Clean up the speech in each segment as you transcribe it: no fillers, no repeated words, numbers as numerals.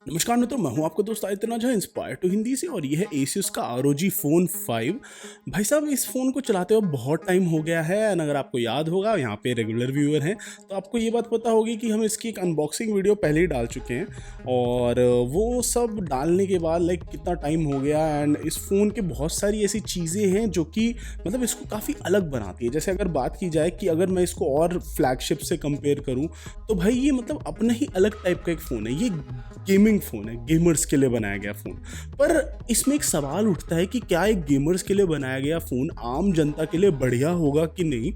नमस्कार मित्रों, मैं हूं आपका दोस्त आदित्य झा इंस्पायर टू हिंदी से और ये है एसुस का ROG फ़ोन 5। भाई साहब, इस फ़ोन को चलाते हुए बहुत टाइम हो गया है एंड अगर आपको याद होगा, यहाँ पे रेगुलर व्यूअर हैं तो आपको ये बात पता होगी कि हम इसकी एक अनबॉक्सिंग वीडियो पहले ही डाल चुके हैं। और वो सब डालने के बाद कितना टाइम हो गया एंड इस फ़ोन के बहुत सारी ऐसी चीज़ें हैं जो कि मतलब इसको काफ़ी अलग बनाती है। जैसे अगर बात की जाए कि अगर मैं इसको और फ्लैगशिप से कंपेयर करूँ तो भाई ये मतलब अपना ही अलग टाइप का एक फ़ोन है। ये गेमिंग फ़ोन है, गेमर्स के लिए बनाया गया फ़ोन। पर इसमें एक सवाल उठता है कि क्या एक गेमर्स के लिए बनाया गया फ़ोन आम जनता के लिए बढ़िया होगा कि नहीं,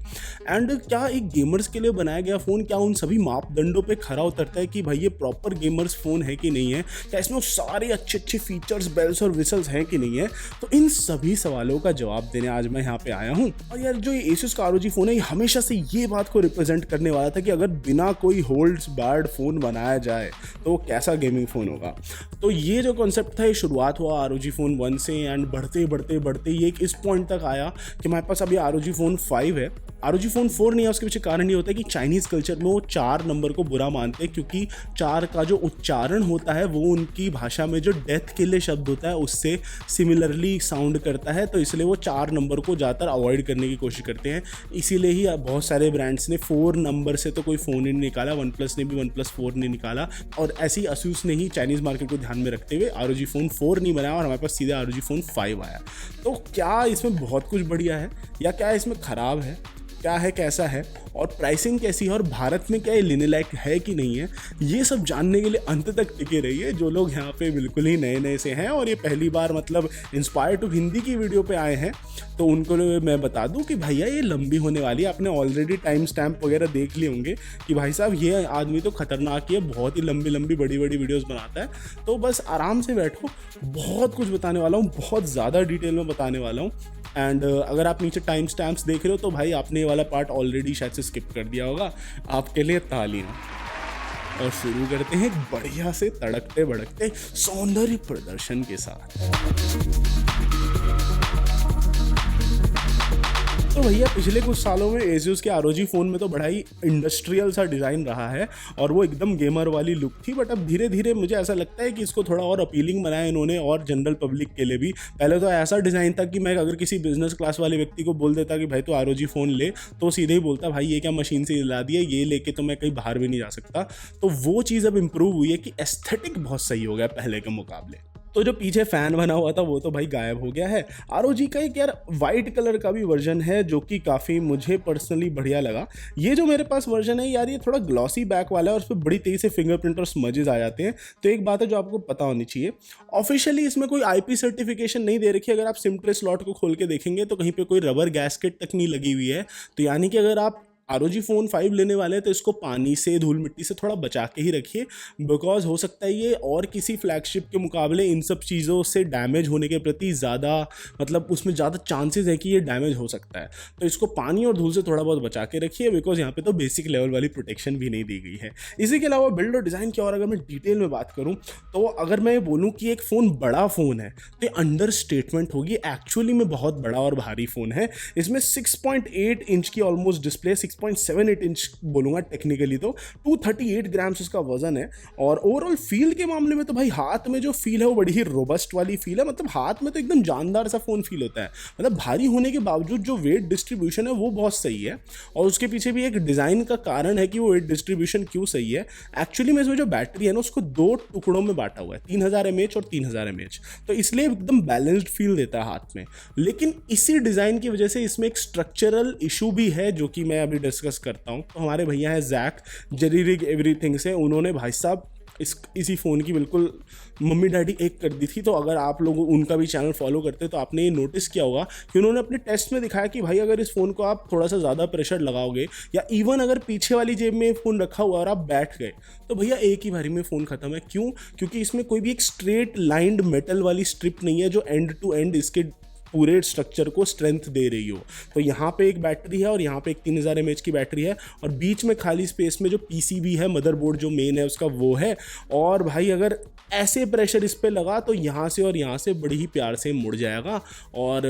एंड क्या एक गेमर्स के लिए बनाया गया फ़ोन क्या उन सभी मापदंडों पे खरा उतरता है कि भाई ये प्रॉपर गेमर्स फ़ोन है कि नहीं है, क्या इसमें वो सारे अच्छे अच्छे फीचर्स, बेल्स और विसल्स हैं कि नहीं है। तो इन सभी सवालों का जवाब देने आज मैं यहाँ पे आया हूँ। और यार, जो ये एसुस का ROG फ़ोन है, ये हमेशा से ये बात को रिप्रेजेंट करने वाला था कि अगर बिना कोई होल्ड्स बैड फ़ोन बनाया जाए तो कैसा गेमिंग फ़ोन होगा। तो ये जो कॉन्सेप्ट था, ये शुरुआत हुआ ROG फ़ोन 1 से एंड बढ़ते बढ़ते बढ़ते ये एक इस पॉइंट तक आया कि हमारे पास अभी ROG फ़ोन 5 है। ROG फ़ोन 4 नहीं है, उसके पीछे कारण ये होता है कि चाइनीज़ कल्चर में वो 4 नंबर को बुरा मानते हैं, क्योंकि 4 का जो उच्चारण होता है वो उनकी भाषा में जो डेथ के लिए शब्द होता है उससे सिमिलरली साउंड करता है, तो इसलिए वो 4 नंबर को ज़्यादातर अवॉइड करने की कोशिश करते हैं। इसीलिए ही बहुत सारे ब्रांड्स ने 4 नंबर से तो कोई फ़ोन ही नहीं निकाला। वन प्लस ने भी OnePlus 4 नहीं निकाला, और ऐसी ASUS ने ही चाइनीज़ मार्केट को ध्यान में रखते हुए ROG फ़ोन 4 नहीं बनाया और हमारे पास सीधा ROG फ़ोन 5 आया। तो क्या इसमें बहुत कुछ बढ़िया है या क्या इसमें ख़राब है, क्या है, कैसा है और प्राइसिंग कैसी है, और भारत में क्या ये लेने लायक है कि नहीं है, ये सब जानने के लिए अंत तक टिके रहिए। जो लोग यहाँ पे बिल्कुल ही नए नए से हैं और ये पहली बार मतलब इंस्पायर टू हिंदी की वीडियो पे आए हैं, तो उनको मैं बता दूं कि भैया ये लंबी होने वाली है। आपने ऑलरेडी टाइम स्टैम्प वगैरह देख लिए होंगे कि भाई साहब ये आदमी तो खतरनाक ही है, बहुत ही लंबी लंबी बड़ी बड़ी वीडियोज़ बनाता है। तो बस आराम से बैठो, बहुत कुछ बताने वाला हूँ, बहुत ज़्यादा डिटेल में बताने वाला हूँ। एंड अगर आप नीचे टाइम स्टैम्प्स देख रहे हो तो भाई आपने ये वाला पार्ट ऑलरेडी शायद से स्किप कर दिया होगा। आपके लिए तालियां। और शुरू करते हैं एक बढ़िया से तड़कते भड़कते सौंदर्य प्रदर्शन के साथ। तो भैया, पिछले कुछ सालों में ASUS के ROG फ़ोन में तो बड़ा ही इंडस्ट्रियल सा डिज़ाइन रहा है और वो एकदम गेमर वाली लुक थी। बट अब धीरे धीरे मुझे ऐसा लगता है कि इसको थोड़ा और अपीलिंग बनाया इन्होंने, और जनरल पब्लिक के लिए भी। पहले तो ऐसा डिज़ाइन था कि मैं अगर किसी बिजनेस क्लास वाले व्यक्ति को बोल देता कि भाई तो ROG फ़ोन ले, तो सीधे ही बोलता भाई ये क्या मशीन से ला दिया, ये लेके तो मैं कहीं बाहर भी नहीं जा सकता। तो वो चीज़ अब इम्प्रूव हुई है कि एस्थेटिक बहुत सही हो गया पहले के मुकाबले। तो जो पीछे फैन बना हुआ था वो तो भाई गायब हो गया है। ROG का एक यार वाइट कलर का भी वर्जन है जो कि काफ़ी मुझे पर्सनली बढ़िया लगा। ये जो मेरे पास वर्जन है यार, ये थोड़ा ग्लॉसी बैक वाला है और उस पर बड़ी तेज़ी से फिंगरप्रिंट और स्मजेस आ जाते हैं। तो एक बात है जो आपको पता होनी चाहिए, ऑफिशियली इसमें कोई IP सर्टिफिकेशन नहीं दे रखी है। अगर आप सिम ट्रे स्लॉट को खोल के देखेंगे तो कहीं पे कोई रबर गैस्केट तक नहीं लगी हुई है। तो यानी कि अगर आप ROG फ़ोन 5 लेने वाले हैं तो इसको पानी से, धूल मिट्टी से थोड़ा बचा के ही रखिए, बिकॉज हो सकता है ये और किसी फ्लैगशिप के मुकाबले इन सब चीज़ों से डैमेज होने के प्रति ज़्यादा, मतलब उसमें ज़्यादा चांसेस है कि ये डैमेज हो सकता है। तो इसको पानी और धूल से थोड़ा बहुत बचा के रखिए, बिकॉज यहाँ पे तो बेसिक लेवल वाली प्रोटेक्शन भी नहीं दी गई है। इसी के अलावा बिल्ड और डिज़ाइन की और अगर मैं डिटेल में बात करूँ तो अगर मैं बोलूँ कि एक फ़ोन बड़ा फ़ोन है तो ये अंडर स्टेटमेंट होगी। एक्चुअली में बहुत बड़ा और भारी फ़ोन है। इसमें 6.8 इंच की ऑलमोस्ट डिस्प्ले, 6.78 इंच बोलूँगा टेक्निकली, तो 238 ग्राम्स उसका वजन है। और ओवरऑल फील के मामले में तो भाई हाथ में जो फील है वो बड़ी ही रोबस्ट वाली फील है। मतलब हाथ में तो एकदम जानदार सा फ़ोन फील होता है। मतलब भारी होने के बावजूद जो वेट डिस्ट्रीब्यूशन है वो बहुत सही है, और उसके पीछे भी एक डिज़ाइन का कारण है कि वो वेट डिस्ट्रीब्यूशन क्यों सही है। एक्चुअली में इसमें जो बैटरी है ना, उसको 2 टुकड़ों में बांटा हुआ है, 3000 mAh और 3000 mAh, तो इसलिए एकदम बैलेंस्ड फील देता है हाथ में। लेकिन इसी डिज़ाइन की वजह से इसमें एक स्ट्रक्चरल इशू भी है जो कि मैं अभी डिस्कस करता हूँ। तो हमारे भैया हैं जैक जेरीरिग एवरीथिंग से, उन्होंने भाई साहब इसी फ़ोन की बिल्कुल मम्मी डैडी एक कर दी थी। तो अगर आप लोग उनका भी चैनल फॉलो करते तो आपने ये नोटिस किया होगा कि उन्होंने अपने टेस्ट में दिखाया कि भाई अगर इस फ़ोन को आप थोड़ा सा ज़्यादा प्रेशर लगाओगे या इवन अगर पीछे वाली जेब में फ़ोन रखा हुआ और आप बैठ गए तो भैया एक ही बारी में फ़ोन ख़त्म है। क्यों? क्योंकि इसमें कोई भी एक स्ट्रेट लाइंड मेटल वाली स्ट्रिप नहीं है जो एंड टू एंड इसके पूरे स्ट्रक्चर को स्ट्रेंथ दे रही हो। तो यहाँ पे एक बैटरी है और यहाँ पे एक 3000 mAh की बैटरी है और बीच में खाली स्पेस में जो पीसीबी है, मदरबोर्ड जो मेन है उसका, वो है। और भाई अगर ऐसे प्रेशर इस पे लगा तो यहाँ से और यहाँ से बड़ी ही प्यार से मुड़ जाएगा। और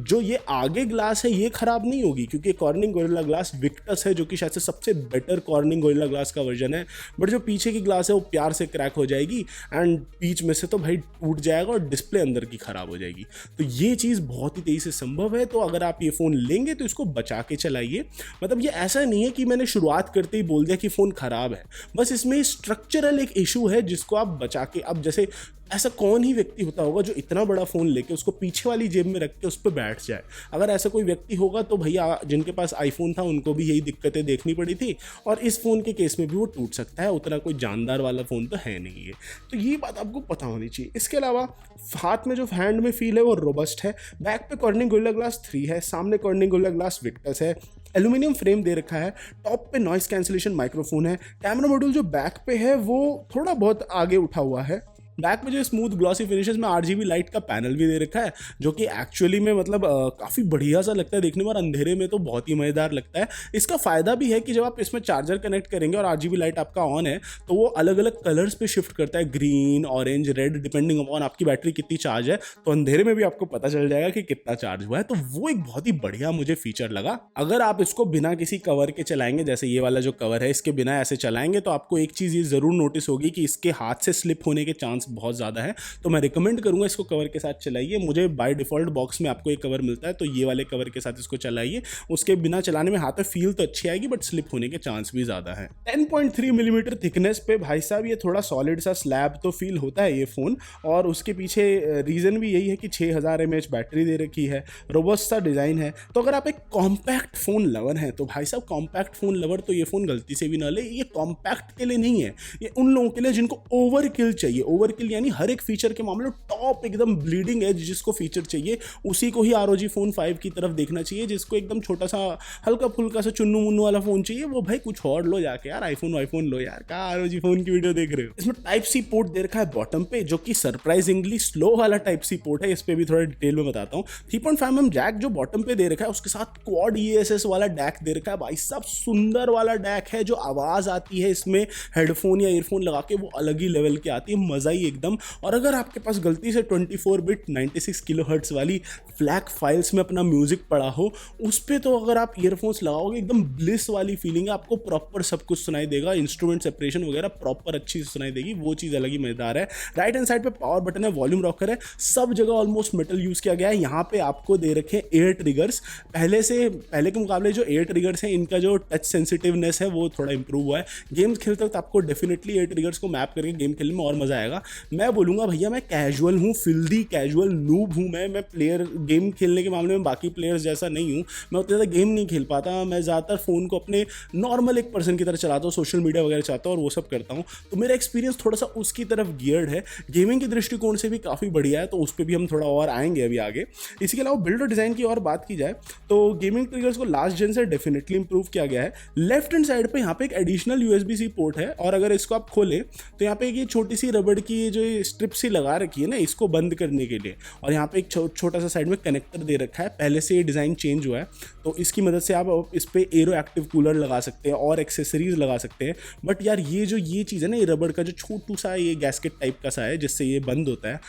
जो ये आगे ग्लास है ये ख़राब नहीं होगी, क्योंकि कॉर्निंग गोरिल्ला ग्लास विक्टस है जो कि शायद से सबसे बेटर कॉर्निंग गोरिल्ला ग्लास का वर्जन है। बट जो पीछे की ग्लास है वो प्यार से क्रैक हो जाएगी एंड बीच में से तो भाई टूट जाएगा और डिस्प्ले अंदर की ख़राब हो जाएगी। तो ये चीज़ बहुत ही तेज़ी से संभव है। तो अगर आप ये फ़ोन लेंगे तो इसको बचा के चलाइए। मतलब ये ऐसा नहीं है कि मैंने शुरुआत करते ही बोल दिया कि फ़ोन ख़राब है, बस इसमें स्ट्रक्चरल एक इशू है जिसको आप बचा के, अब जैसे ऐसा कौन ही व्यक्ति होता होगा जो इतना बड़ा फ़ोन लेके उसको पीछे वाली जेब में रख के उस पर बैठ जाए। अगर ऐसा कोई व्यक्ति होगा तो भैया जिनके पास आईफोन था उनको भी यही दिक्कतें देखनी पड़ी थी, और इस फ़ोन के केस में भी वो टूट सकता है। उतना कोई जानदार वाला फ़ोन तो है नहीं है, तो ये बात आपको पता होनी चाहिए। इसके अलावा हाथ में जो हैंड में फील है वो रोबस्ट है। बैक पे कॉर्निंग गोरिल्ला ग्लास 3 है, सामने कॉर्निंग गोरिल्ला ग्लास विक्टस है, एल्यूमिनियम फ्रेम दे रखा है, टॉप पे नॉइस कैंसिलेशन माइक्रोफोन है। कैमरा मॉड्यूल जो बैक पे है वो थोड़ा बहुत आगे उठा हुआ है। बैक में जो स्मूथ ग्लॉसी फिनिशेस में RGB लाइट का पैनल भी दे रखा है, जो कि एक्चुअली में मतलब काफ़ी बढ़िया सा लगता है देखने में, और अंधेरे में तो बहुत ही मज़ेदार लगता है। इसका फ़ायदा भी है कि जब आप इसमें चार्जर कनेक्ट करेंगे और RGB लाइट आपका ऑन है तो वो अलग अलग कलर्स पे शिफ्ट करता है, green, orange, red, depending upon आपकी बैटरी कितनी चार्ज है। तो अंधेरे में भी आपको पता चल जाएगा कि कितना चार्ज हुआ है। तो वो एक बहुत ही बढ़िया मुझे फीचर लगा। अगर आप इसको बिना किसी कवर के चलाएंगे, जैसे ये वाला जो कवर है इसके बिना ऐसे चलाएंगे, तो आपको एक चीज़ ये ज़रूर नोटिस होगी कि इसके हाथ से स्लिप होने के चांस बहुत ज़्यादा है। तो मैं रिकमेंड करूंगा इसको कवर के साथ चलाइए। मुझे बाय डिफॉल्ट बॉक्स में आपको एक कवर मिलता है, तो ये वाले कवर के साथ इसको चलाइए। उसके बिना चलाने में हाथ में फील तो अच्छी आएगी बट स्लिप होने के चांस भी ज़्यादा है। 10.3 मिलीमीटर थिकनेस पे भाई साहब ये थोड़ा सॉलिड सा स्लैब तो फील होता है ये फ़ोन, और उसके पीछे रीज़न भी यही है कि 6000 mAh बैटरी दे रखी है, रोबस्ट सा डिज़ाइन है। तो अगर आप एक कॉम्पैक्ट फ़ोन लवर हैं तो भाई साहब कॉम्पैक्ट फ़ोन लवर तो ये फ़ोन गलती से भी ना ले। ये कॉम्पैक्ट के लिए नहीं है, ये उन लोगों के लिए जिनको ओवर किल चाहिए। ओवर किल यानी हर एक फीचर के मामले में टॉप एकदम ब्लीडिंग एज जिसको फीचर चाहिए उसी को ही ROG Phone 5 की तरफ देखना चाहिए। जिसको एकदम छोटा सा हल्का फुल्का सा चुन्नू मुन्नू वाला फोन चाहिए, वो भाई कुछ और लो जाके यार, आईफोन लो यार, क्या ROG Phone की वीडियो देख रहे हो। इसमें टाइप सी पोर्ट दे रखा है बॉटम पे, जो कि सरप्राइजिंगली स्लो वाला टाइप सी पोर्ट है। इस पे भी थोड़ा डिटेल में बताता हूँ। 3.5mm जैक जो बॉटम पे दे रखा है, उसके साथ क्वाड ESS वाला डैक दे रखा है। भाई साहब सुंदर वाला डैक है, जो आवाज आती है इसमें हेडफोन या ईयरफोन लगा के वो अलग ही लेवल की आती है, मजा ही एकदम। और अगर आपके पास गलती से 24 बिट 96 किलोहर्ट्ज वाली फ्लैग फाइल्स में अपना म्यूजिक पड़ा हो, उस पर तो अगर आप ईयरफोन्स लगाओगे एकदम ब्लिस वाली फीलिंग है, आपको प्रॉपर सब कुछ सुनाई देगा, इंस्ट्रूमेंट सेपरेशन वगैरह प्रॉपर अच्छी से सुनाई देगी, वो चीज़ अलग ही मजेदार है। राइट हैंड साइड पे पावर बटन है, वॉल्यूम रॉकर है, सब जगह ऑलमोस्ट मेटल यूज़ किया गया है। यहाँ पे आपको दे रखे एयर ट्रिगर्स, पहले के मुकाबले जो एयर ट्रिगर्स हैं इनका जो टच सेंसिटिवनेस है वो थोड़ा इंप्रूव हुआ है। गेम्स खेलते वक्त आपको डेफिनेटली एयर ट्रिगर्स को मैप करके गेम खेलने में और मजा आएगा। मैं बोलूँगा भैया मैं कैजुअल हूँ, फिल्दी कैजुअल नूब हूँ। मैं प्लेयर गेम खेलने के मामले में बाकी प्लेयर्स जैसा नहीं हूँ। मैं उतना ज़्यादा गेम नहीं खेल पाता, मैं ज़्यादातर फ़ोन को अपने नॉर्मल एक पर्सन की तरह चलाता हूँ, सोशल मीडिया वगैरह चाहता हूँ और वो सब करता हूँ। तो मेरा एक्सपीरियंस थोड़ा सा उसकी तरफ गियर्ड है, गेमिंग के दृष्टिकोण से भी काफ़ी बढ़िया है, तो उस पर भी हम थोड़ा और आएंगे अभी आगे। इसके अलावा बिल्ड और डिज़ाइन की और बात की जाए तो गेमिंग ट्रिगर्स को लास्ट जेन से डेफिनेटली इंप्रूव किया गया है। लेफ्ट हैंड साइड पे यहाँ पे एक एडिशनल USB-C पोर्ट है, और अगर इसको आप खोलें तो यहाँ पे एक ये छोटी सी रबड़ की जो स्ट्रिप सी लगा रखी है ना इसको बंद करने के लिए, और यहाँ पे एक छोटा सा साइड में कनेक्टर दे रखा है। पहले से ये डिज़ाइन चेंज हुआ है, तो इसकी मदद से आप इस पर एरो एक्टिव कूलर लगा सकते हैं और एक्सेसरीज लगा सकते हैं। बट यार ये चीज़ है ना, ये रबड़ का जो छोटू सा ये गैस्केट टाइप का सा है जिससे ये बंद होता है,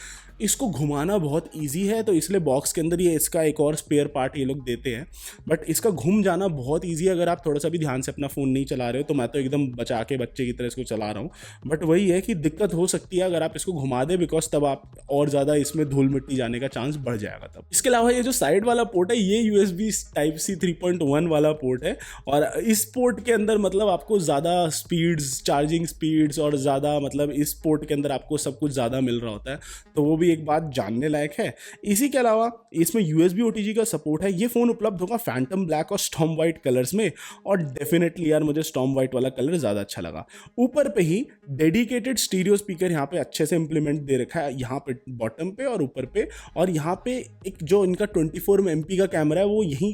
इसको घुमाना बहुत इजी है, तो इसलिए बॉक्स के अंदर ये इसका एक और स्पेयर पार्ट ये लोग देते हैं। बट इसका घूम जाना बहुत इजी है अगर आप थोड़ा सा भी ध्यान से अपना फ़ोन नहीं चला रहे हो। तो मैं तो एकदम बचा के बच्चे की तरह इसको चला रहा हूँ, बट वही है कि दिक्कत हो सकती है अगर आप इसको घुमा दें, बिकॉज तब आप और ज़्यादा इसमें धूल मिट्टी जाने का चांस बढ़ जाएगा तब। इसके अलावा ये जो साइड वाला पोर्ट है ये USB Type-C 3.1 वाला पोर्ट है, और इस पोर्ट के अंदर मतलब आपको ज़्यादा स्पीड्स, चार्जिंग स्पीड्स और ज़्यादा मतलब इस पोर्ट के अंदर आपको सब कुछ ज़्यादा मिल रहा होता है, तो वो भी एक बात जानने लायक है। इसी के अलावा इसमें USB OTG का सपोर्ट है। ये फोन उपलब्ध होगा फैंटम ब्लैक और स्टॉर्म वाइट कलर्स में, और डेफिनेटली यार मुझे स्टॉर्म वाइट वाला कलर ज्यादा अच्छा लगा। ऊपर पे ही डेडिकेटेड स्टीरियो स्पीकर यहाँ पे अच्छे से इंप्लीमेंट दे रखा है, यहाँ पे बॉटम पे और ऊपर पे, और यहाँ पे एक जो इनका 24 MP का कैमरा है वो यहीं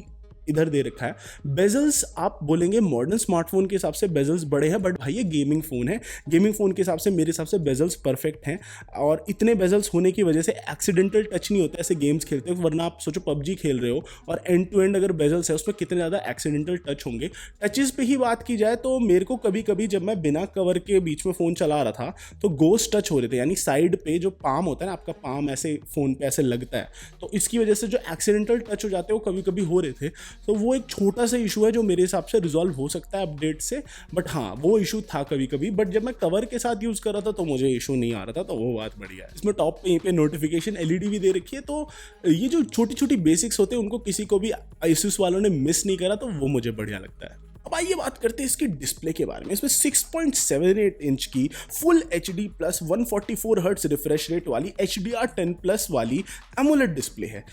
इधर दे रखा है। बेजल्स आप बोलेंगे मॉडर्न स्मार्टफोन के हिसाब से बेजल्स बड़े हैं, बट भाई ये गेमिंग फ़ोन है। गेमिंग फ़ोन के हिसाब से मेरे हिसाब से बेजल्स परफेक्ट हैं, और इतने बेजल्स होने की वजह से एक्सीडेंटल टच नहीं होता ऐसे गेम्स खेलते हो। वरना आप सोचो पबजी खेल रहे हो और एंड टू एंड अगर बेजल्स है उसमें कितने ज़्यादा एक्सीडेंटल टच होंगे। टचेस पे ही बात की जाए तो मेरे को कभी कभी जब मैं बिना कवर के बीच में फ़ोन चला रहा था तो गोस्ट टच हो रहे थे, यानी साइड पे जो पाम होता है ना, आपका पाम ऐसे फ़ोन पे ऐसे लगता है, तो इसकी वजह से जो एक्सीडेंटल टच हो जाते हैं वो कभी कभी हो रहे थे। तो वो एक छोटा सा इशू है जो मेरे हिसाब से रिजॉल्व हो सकता है अपडेट से, बट हाँ वो इशू था कभी कभी। बट जब मैं कवर के साथ यूज़ कर रहा था तो मुझे इशू नहीं आ रहा था, तो वो बात बढ़िया है। इसमें टॉप पे यहीं पे नोटिफिकेशन एलईडी भी दे रखी है, तो ये जो छोटी छोटी बेसिक्स होते हैं उनको किसी को भी Asus वालों ने मिस नहीं करा, तो वो मुझे बढ़िया लगता है। अब आइए बात करते हैं इसकी डिस्प्ले के बारे में। इसमें 6.78 इंच की full HD plus 144 hertz refresh rate वाली HDR10 प्लस वाली एमोलेड डिस्प्ले है।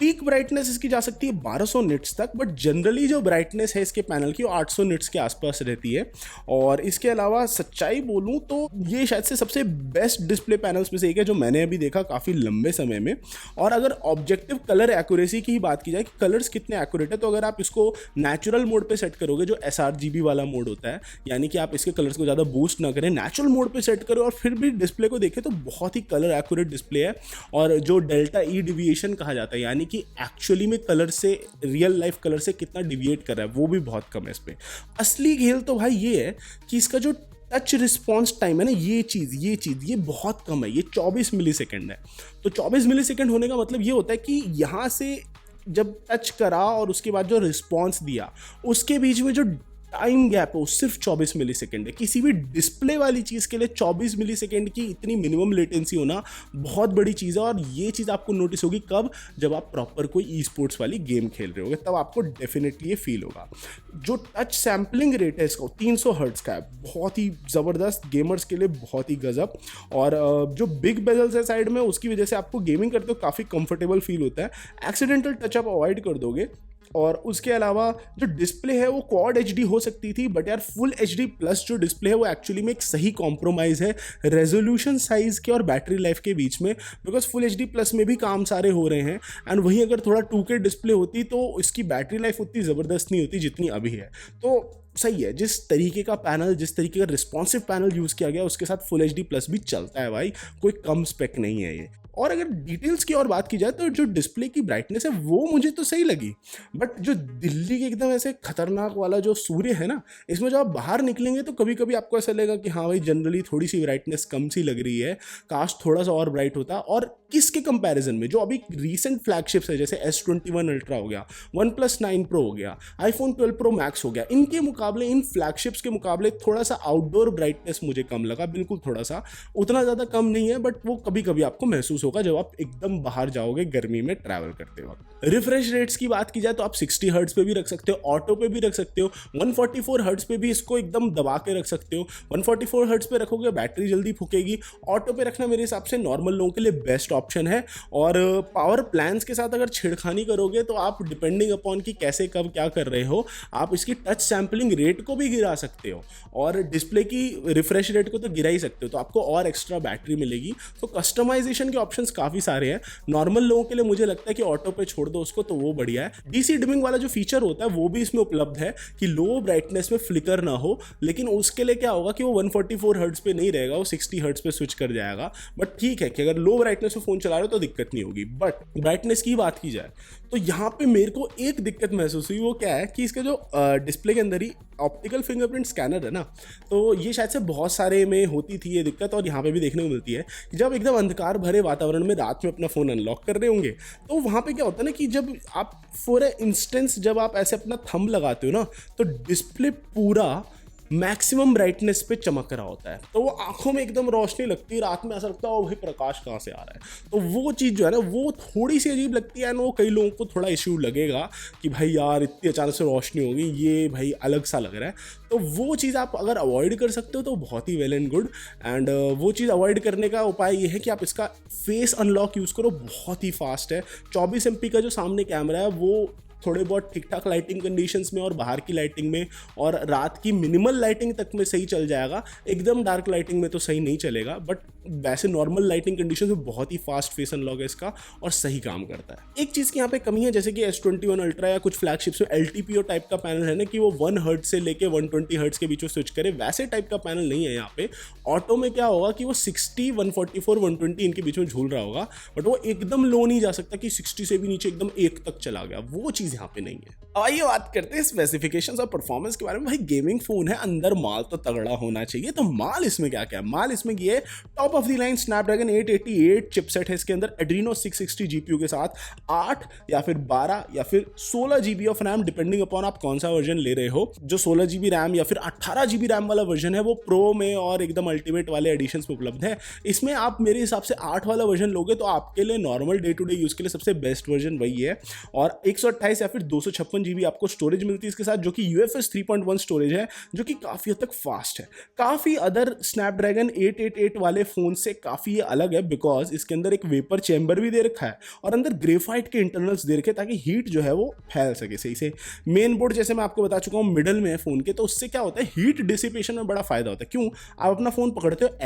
पीक ब्राइटनेस इसकी जा सकती है 1200 निट्स तक, बट जनरली जो ब्राइटनेस है इसके पैनल की वो 800 निट्स के आसपास रहती है। और इसके अलावा सच्चाई बोलूँ तो ये शायद से सबसे बेस्ट डिस्प्ले पैनल्स में से एक है जो मैंने अभी देखा काफ़ी लंबे समय में। और अगर ऑब्जेक्टिव कलर एक्यूरेसी की ही बात की जाए कि कलर्स कितने एक्यूरेट है, तो अगर आप इसको नेचुरल मोड पे सेट करोगे, जो sRGB वाला मोड होता है, यानी कि आप इसके कलर्स को ज़्यादा बूस्ट ना करें, नेचुरल मोड पे सेट करो और फिर भी डिस्प्ले को देखें तो बहुत ही कलर एक्यूरेट डिस्प्ले है। और जो डेल्टा ई डिविएशन कहा जाता है, यानी कि एक्चुअली में कलर से रियल लाइफ कलर से कितना डिविएट कर रहा है, वो भी बहुत कम है इस पे। असली खेल तो भाई ये है कि इसका जो टच रिस्पॉन्स टाइम है ना, ये बहुत कम है। ये 24 मिली सेकेंड है। तो 24 मिली सेकेंड होने का मतलब ये होता है कि यहाँ से जब टच करा और उसके बाद जो रिस्पॉन्स दिया उसके बीच में जो टाइम गैप है वो सिर्फ 24 मिली सेकेंड है। किसी भी डिस्प्ले वाली चीज़ के लिए 24 मिली सेकेंड की इतनी मिनिमम लेटेंसी होना बहुत बड़ी चीज़ है। और ये चीज़ आपको नोटिस होगी कब, जब आप प्रॉपर कोई ई स्पोर्ट्स वाली गेम खेल रहे होगे, तब आपको डेफिनेटली ये फील होगा। जो टच सैम्पलिंग रेट है इसका 300 हर्ट्ज का है, बहुत ही ज़बरदस्त, गेमर्स के लिए बहुत ही गजब। और जो बिग बेजल्स है साइड में, उसकी वजह से आपको गेमिंग करते हो काफ़ी कंफर्टेबल फील होता है। एक्सीडेंटल टच आप अवॉइड कर दोगे। और उसके अलावा जो डिस्प्ले है वो क्वाड HD हो सकती थी, बट यार फुल HD प्लस जो डिस्प्ले है वो एक्चुअली में एक सही कॉम्प्रोमाइज़ है रेजोल्यूशन साइज़ के और बैटरी लाइफ के बीच में, बिकॉज फुल HD प्लस में भी काम सारे हो रहे हैं। एंड वहीं अगर थोड़ा 2K डिस्प्ले होती तो इसकी बैटरी लाइफ उतनी ज़बरदस्त नहीं होती जितनी अभी है। तो सही है, जिस तरीके का पैनल, जिस तरीके का रिस्पॉन्सिव पैनल यूज़ किया गया उसके साथ फुल HD प्लस भी चलता है भाई, कोई कम स्पेक नहीं है ये। और अगर डिटेल्स की और बात की जाए तो जो डिस्प्ले की ब्राइटनेस है वो मुझे तो सही लगी, बट जो दिल्ली के एकदम ऐसे खतरनाक वाला जो सूर्य है ना, इसमें जब आप बाहर निकलेंगे तो कभी कभी आपको ऐसा लगेगा कि हाँ भाई जनरली थोड़ी सी ब्राइटनेस कम सी लग रही है, काश थोड़ा सा और ब्राइट होता। और किसके कंपैरिजन में, जो अभी रीसेंट फ्लैगशिप्स है जैसे S21 अल्ट्रा हो गया, OnePlus 9 Pro हो गया, iPhone 12 Pro Max हो गया, इनके मुकाबले, इन फ्लैगशिप्स के मुकाबले थोड़ा सा आउटडोर ब्राइटनेस मुझे कम लगा, बिल्कुल थोड़ा सा, उतना ज़्यादा कम नहीं है, बट वो कभी कभी आपको महसूस होगा जब आप एकदम बाहर जाओगे गर्मी में ट्रैवल करते वक्त। रिफ्रेश रेट्स की बात की जाए तो आप 60 हर्ट्ज पे भी रख सकते हो, ऑटो पे भी रख सकते हो, 144 हर्ट्ज पे भी इसको एकदम दबा के रख सकते हो। 144 हर्ट्ज पे रखोगे बैटरी जल्दी फूकेगी, ऑटो पे रखना मेरे हिसाब से नॉर्मल लोगों के लिए बेस्ट ऑप्शन है। और पावर प्लान्स के साथ अगर छेड़खानी करोगे तो आप डिपेंडिंग अपॉन कि कैसे कब क्या कर रहे हो, आप इसकी टच सैम्पलिंग रेट को भी गिरा सकते हो और डिस्प्ले की रिफ्रेश रेट को तो गिरा ही सकते हो, तो आपको और एक्स्ट्रा बैटरी मिलेगी। तो कस्टमाइजेशन के ऑप्शंस काफ़ी सारे हैं। नॉर्मल लोगों के लिए मुझे लगता है कि ऑटो पे छोड़ दो उसको, तो वो बढ़िया है। डीसी डिमिंग वाला जो फीचर होता है वो भी इसमें उपलब्ध है कि लो ब्राइटनेस में फ्लिकर ना हो, लेकिन उसके लिए क्या होगा कि वो 144 हर्ट्ज पे नहीं रहेगा, वो 60 हर्ट्ज पे स्विच कर जाएगा। बट ठीक है कि अगर लो ब्राइटनेस में फ़ोन चला रहे हो तो दिक्कत नहीं होगी। बट ब्राइटनेस की बात की जाए तो यहाँ पे मेरे को एक दिक्कत महसूस हुई, वो क्या है कि इसका जो डिस्प्ले के अंदर ही ऑप्टिकल फिंगरप्रिंट स्कैनर है ना, तो ये शायद से बहुत सारे में होती थी ये दिक्कत, और यहाँ पे भी देखने को मिलती है कि जब एकदम अंधकार भरे वातावरण में रात में अपना फ़ोन अनलॉक कर रहे होंगे तो वहाँ पे क्या होता है ना कि जब आप फॉर इंस्टेंस जब आप ऐसे अपना थंब लगाते हो ना, तो डिस्प्ले पूरा मैक्सिमम ब्राइटनेस पे चमक रहा होता है, तो वो आंखों में एकदम रोशनी लगती है, रात में ऐसा लगता है ओ भाई प्रकाश कहाँ से आ रहा है। तो वो चीज़ जो है ना वो थोड़ी सी अजीब लगती है, वो कई लोगों को थोड़ा इश्यू लगेगा कि भाई यार इतनी अचानक से रोशनी होगी, ये भाई अलग सा लग रहा है। तो वो चीज़ आप अगर अवॉइड कर सकते हो तो बहुत ही वेल एंड गुड। एंड वो चीज़ अवॉइड करने का उपाय ये है कि आप इसका फेस अनलॉक यूज़ करो, बहुत ही फास्ट है। 24 MP का जो सामने कैमरा है वो थोड़े बहुत ठीक ठाक लाइटिंग कंडीशंस में और बाहर की लाइटिंग में और रात की मिनिमल लाइटिंग तक में सही चल जाएगा, एकदम डार्क लाइटिंग में तो सही नहीं चलेगा, बट वैसे नॉर्मल लाइटिंग कंडीशन में बहुत ही फास्ट फेस अनलॉक है इसका और सही काम करता है। एक चीज़ की यहाँ पे कमी है, जैसे कि S21 अल्ट्रा या कुछ फ्लैगशिप्स में LTPO टाइप का पैनल है ना, कि वो 1 हर्ट्ज से लेके 120 हर्ट्ज के बीच में स्विच करे, वैसे टाइप का पैनल नहीं है यहाँ पे। ऑटो में क्या होगा कि वो 60, 144, 120 इनके बीच में झूल रहा होगा, बट वो एकदम लो नहीं जा सकता कि 60 से भी नीचे एकदम 1 तक चला गया, वो चीज़ यहाँ पे नहीं है। आइए बात करते हैं स्पेसिफिकेशंस और परफॉर्मेंस के बारे में। भाई गेमिंग फोन है, अंदर माल तो तगड़ा होना चाहिए, तो माल इसमें क्या क्या है? माल इसमें ये है, top of the line Snapdragon 888 chipset है इसके अंदर, एड्रीनो 660 जीपीयू के साथ, 8 या फिर 12 या फिर 16 GB of RAM, depending upon आप कौन सा वर्जन ले रहे हो। जो 16 जीबी रैम या फिर 18 जीबी रैम वाला वर्जन है वो प्रो में और एकदम अल्टीमेट वाले एडिशंस में उपलब्ध है। इसमें आप मेरे हिसाब से 8 वाला वर्जन लोगे तो आपके लिए normal day to day use के लिए सबसे बेस्ट वर्जन वही है। और 128 या फिर 256 जीबी आपको स्टोरेज मिलती है इसके साथ, जो कि UFS 3.1 स्टोरेज है, जो कि काफ़ी हद तक फास्ट है, काफ़ी अदर स्नैपड्रैगन 888 वाले फ़ोन से काफ़ी ये अलग है, बिकॉज इसके अंदर एक वेपर चैम्बर भी दे रखा है और अंदर ग्रेफाइट के इंटरनल्स दे रखे ताकि हीट जो है वो फैल सके सही से। मेन बोर्ड जैसे मैं आपको बता चुका हूँ मिडल में है फ़ोन के, तो उससे क्या होता है, हीट डिसिपेशन में बड़ा फ़ायदा होता है। क्यों? आप अपना फ़ोन पकड़ते हो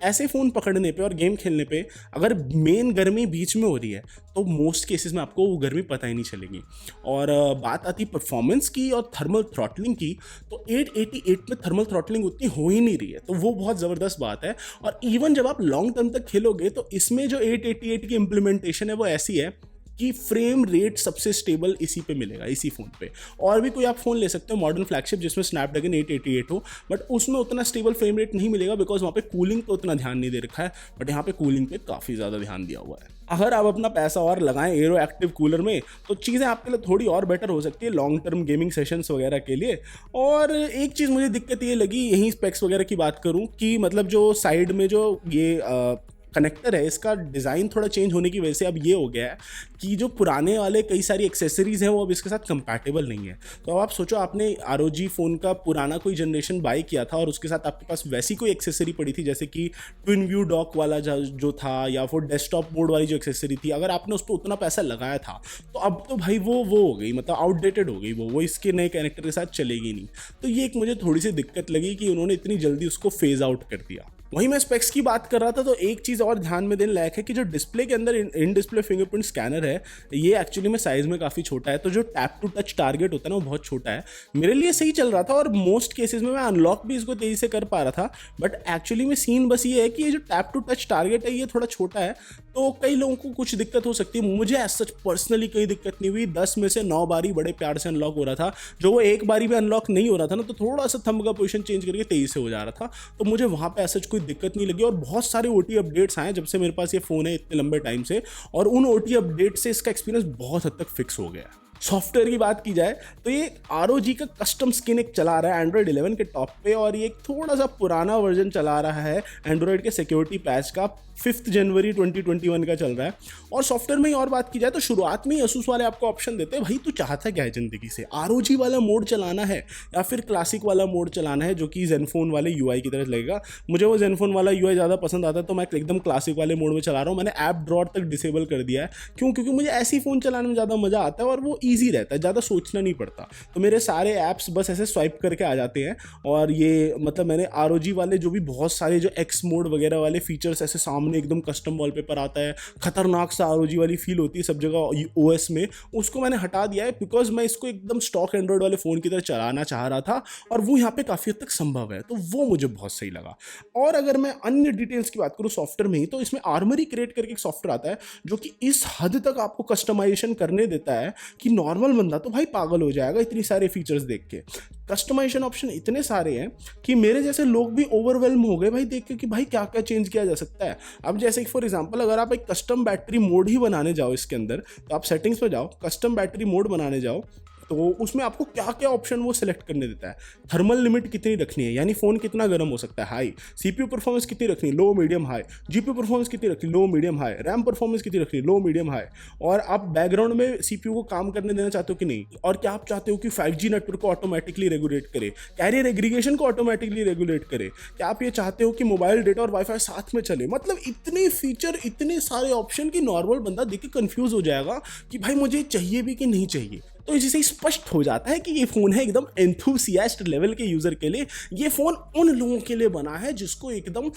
ऐसे फ़ोन पकड़ने पे और गेम खेलने पे अगर मेन गर्मी बीच में हो रही है तो मोस्ट केसेस में आपको वो गर्मी पता ही नहीं चलेगी। और बात आती परफॉर्मेंस की और थर्मल थ्रॉटलिंग की, तो 888 में थर्मल थ्रॉटलिंग उतनी हो ही नहीं रही है, तो वो बहुत ज़बरदस्त बात है। और इवन जब आप लॉन्ग टर्म तक खेलोगे तो इसमें जो 888 की इम्प्लीमेंटेशन है वो ऐसी है कि फ्रेम रेट सबसे स्टेबल इसी पे मिलेगा, इसी फ़ोन पे। और भी कोई आप फ़ोन ले सकते हो मॉडर्न फ्लैगशिप जिसमें स्नैपड्रैगन 888 हो, बट उसमें उतना स्टेबल फ्रेम रेट नहीं मिलेगा, बिकॉज वहाँ पे कूलिंग पे उतना ध्यान नहीं दे रखा है, बट यहाँ पे कूलिंग पे काफ़ी ज़्यादा ध्यान दिया हुआ है। अगर आप अपना पैसा और लगाएं एरो एक्टिव कूलर में तो चीज़ें आपके लिए थोड़ी और बेटर हो सकती है लॉन्ग टर्म गेमिंग सेशंस वगैरह के लिए। और एक चीज़ मुझे दिक्कत ये लगी, यहीं स्पेक्स वगैरह की बात करूँ, कि मतलब जो साइड में जो ये कनेक्टर है इसका डिज़ाइन थोड़ा चेंज होने की वजह से अब ये हो गया है कि जो पुराने वाले कई सारी एक्सेसरीज़ हैं वो अब इसके साथ कंपैटिबल नहीं है। तो अब आप सोचो, आपने ROG फ़ोन का पुराना कोई जनरेशन बाय किया था और उसके साथ आपके पास वैसी कोई एक्सेसरी पड़ी थी जैसे कि ट्विन व्यू डॉक वाला जो था, या फिर डेस्कटॉप बोर्ड वाली जो एक्सेसरी थी, अगर आपने उस पर उतना पैसा लगाया था तो अब तो भाई वो हो गई, मतलब आउटडेटेड हो गई, वो इसके नए कनेक्टर के साथ चलेगी नहीं। तो ये एक मुझे थोड़ी सी दिक्कत लगी कि उन्होंने इतनी जल्दी उसको फेज आउट कर दिया। वहीं मैं स्पेक्स की बात कर रहा था, तो एक चीज़ और ध्यान में देने लायक है कि जो डिस्प्ले के अंदर इन डिस्प्ले फिंगरप्रिंट स्कैनर है, ये एक्चुअली में साइज़ में काफ़ी छोटा है, तो जो टैप टू टच टारगेट होता है ना वो बहुत छोटा है। मेरे लिए सही चल रहा था और मोस्ट केसेस में मैं अनलॉक भी इसको तेज़ी से कर पा रहा था, बट एक्चुअली में सीन बस ये है कि ये जो टैप टू टच टारगेट है ये थोड़ा छोटा है, तो कई लोगों को कुछ दिक्कत हो सकती है। मुझे एज सच पर्सनली कोई दिक्कत नहीं हुई, 10 में से 9 बारी बड़े प्यार से अनलॉक हो रहा था। जो वो एक बारी में अनलॉक नहीं हो रहा था ना, तो थोड़ा सा थंब का पोजीशन चेंज करके तेज़ी से हो जा रहा था, तो मुझे वहाँ पे एज सच कोई दिक्कत नहीं लगी। और बहुत सारे OT अपडेट्स आए जब से मेरे पास ये फ़ोन है इतने लंबे टाइम से, और उन OT अपडेट से इसका एक्सपीरियंस बहुत हद तक फिक्स हो गया है। सॉफ्टवेयर की बात की जाए तो ये ROG का कस्टम स्किन एक चला रहा है एंड्रॉयड 11 के टॉप पे, और ये एक थोड़ा सा पुराना वर्जन चला रहा है एंड्रॉयड के सिक्योरिटी पैच का, 5 जनवरी 2021 का चल रहा है। और सॉफ्टवेयर में ही और बात की जाए तो शुरुआत में ही Asus वाले आपको ऑप्शन देते हैं, भाई तू चाहता क्या है ज़िंदगी से, ROG वाला मोड चलाना है या फिर क्लासिक वाला मोड चलाना है जो कि ज़ेनफोन वाले UI की तरह लगेगा। मुझे वो ज़ेनफोन वाला UI ज़्यादा पसंद आता है, तो मैं एकदम क्लासिक वाले मोड में चला रहा हूँ। मैंने ऐप ड्रॉअर तक डिसेबल कर दिया है, क्यों? क्योंकि मुझे ऐसी फ़ोन चलाने में ज़्यादा मज़ा आता है और वो ईजी रहता है, ज़्यादा सोचना नहीं पड़ता। तो मेरे सारे ऐप्स बस ऐसे स्वाइप करके आ जाते हैं। और ये मतलब मैंने ROG वाले जो भी बहुत सारे जो X मोड वगैरह वाले फीचर्स ऐसे सामने एकदम कस्टम वॉलपेपर आता है, खतरनाक सा ROG वाली फील होती है सब जगह OS में, उसको मैंने हटा दिया है, बिकॉज मैं इसको एकदम स्टॉक एंड्रॉयड वाले फ़ोन की तरह चलाना चाह रहा था, और वो यहाँ पे काफ़ी हद तक संभव है, तो वो मुझे बहुत सही लगा। और अगर मैं अन्य डिटेल्स की बात करूँ सॉफ्टवेयर में ही, तो इसमें आर्मरी क्रिएट करके एक सॉफ्टवेयर आता है जो कि इस हद तक आपको कस्टमाइजेशन करने देता है कि नॉर्मल बंदा तो भाई पागल हो जाएगा इतनी सारे फीचर्स देख के। कस्टमाइजेशन ऑप्शन इतने सारे हैं कि मेरे जैसे लोग भी ओवरवेल्म हो गए भाई देख के कि भाई क्या क्या चेंज किया जा सकता है। अब जैसे कि फॉर एग्जांपल अगर आप एक कस्टम बैटरी मोड ही बनाने जाओ इसके अंदर, तो आप सेटिंग्स पे जाओ, कस्टम बैटरी मोड बनाने जाओ, तो उसमें आपको क्या क्या ऑप्शन वो सिलेक्ट करने देता है। थर्मल लिमिट कितनी रखनी है, यानी फ़ोन कितना गर्म हो सकता है, हाई। सीपीयू परफॉर्मेंस कितनी रखनी, लो मीडियम हाई। जीपीयू परफॉर्मेंस कितनी रखनी, लो मीडियम हाई। रैम परफॉर्मेंस कितनी रखनी, लो मीडियम हाई। और आप बैकग्राउंड में सीपीयू को काम करने देना चाहते हो कि नहीं, और क्या आप चाहते हो कि 5G नेटवर्क को ऑटोमेटिकली रेगुलेट करे, कैरियर एग्रीगेशन को ऑटोमेटिकली रेगुलेट करे, क्या आप ये चाहते हो कि मोबाइल डेटा और वाईफाई साथ में चले। मतलब इतने फीचर, इतने सारे ऑप्शन की नॉर्मल बंदा देख के कंफ्यूज हो जाएगा कि भाई मुझे चाहिए भी कि नहीं चाहिए। तो इससे स्पष्ट हो जाता है कि ये फ़ोन है एकदम एंथुसियास्ट लेवल के यूज़र के लिए। ये फ़ोन उन लोगों के लिए बना है जिसको एकदम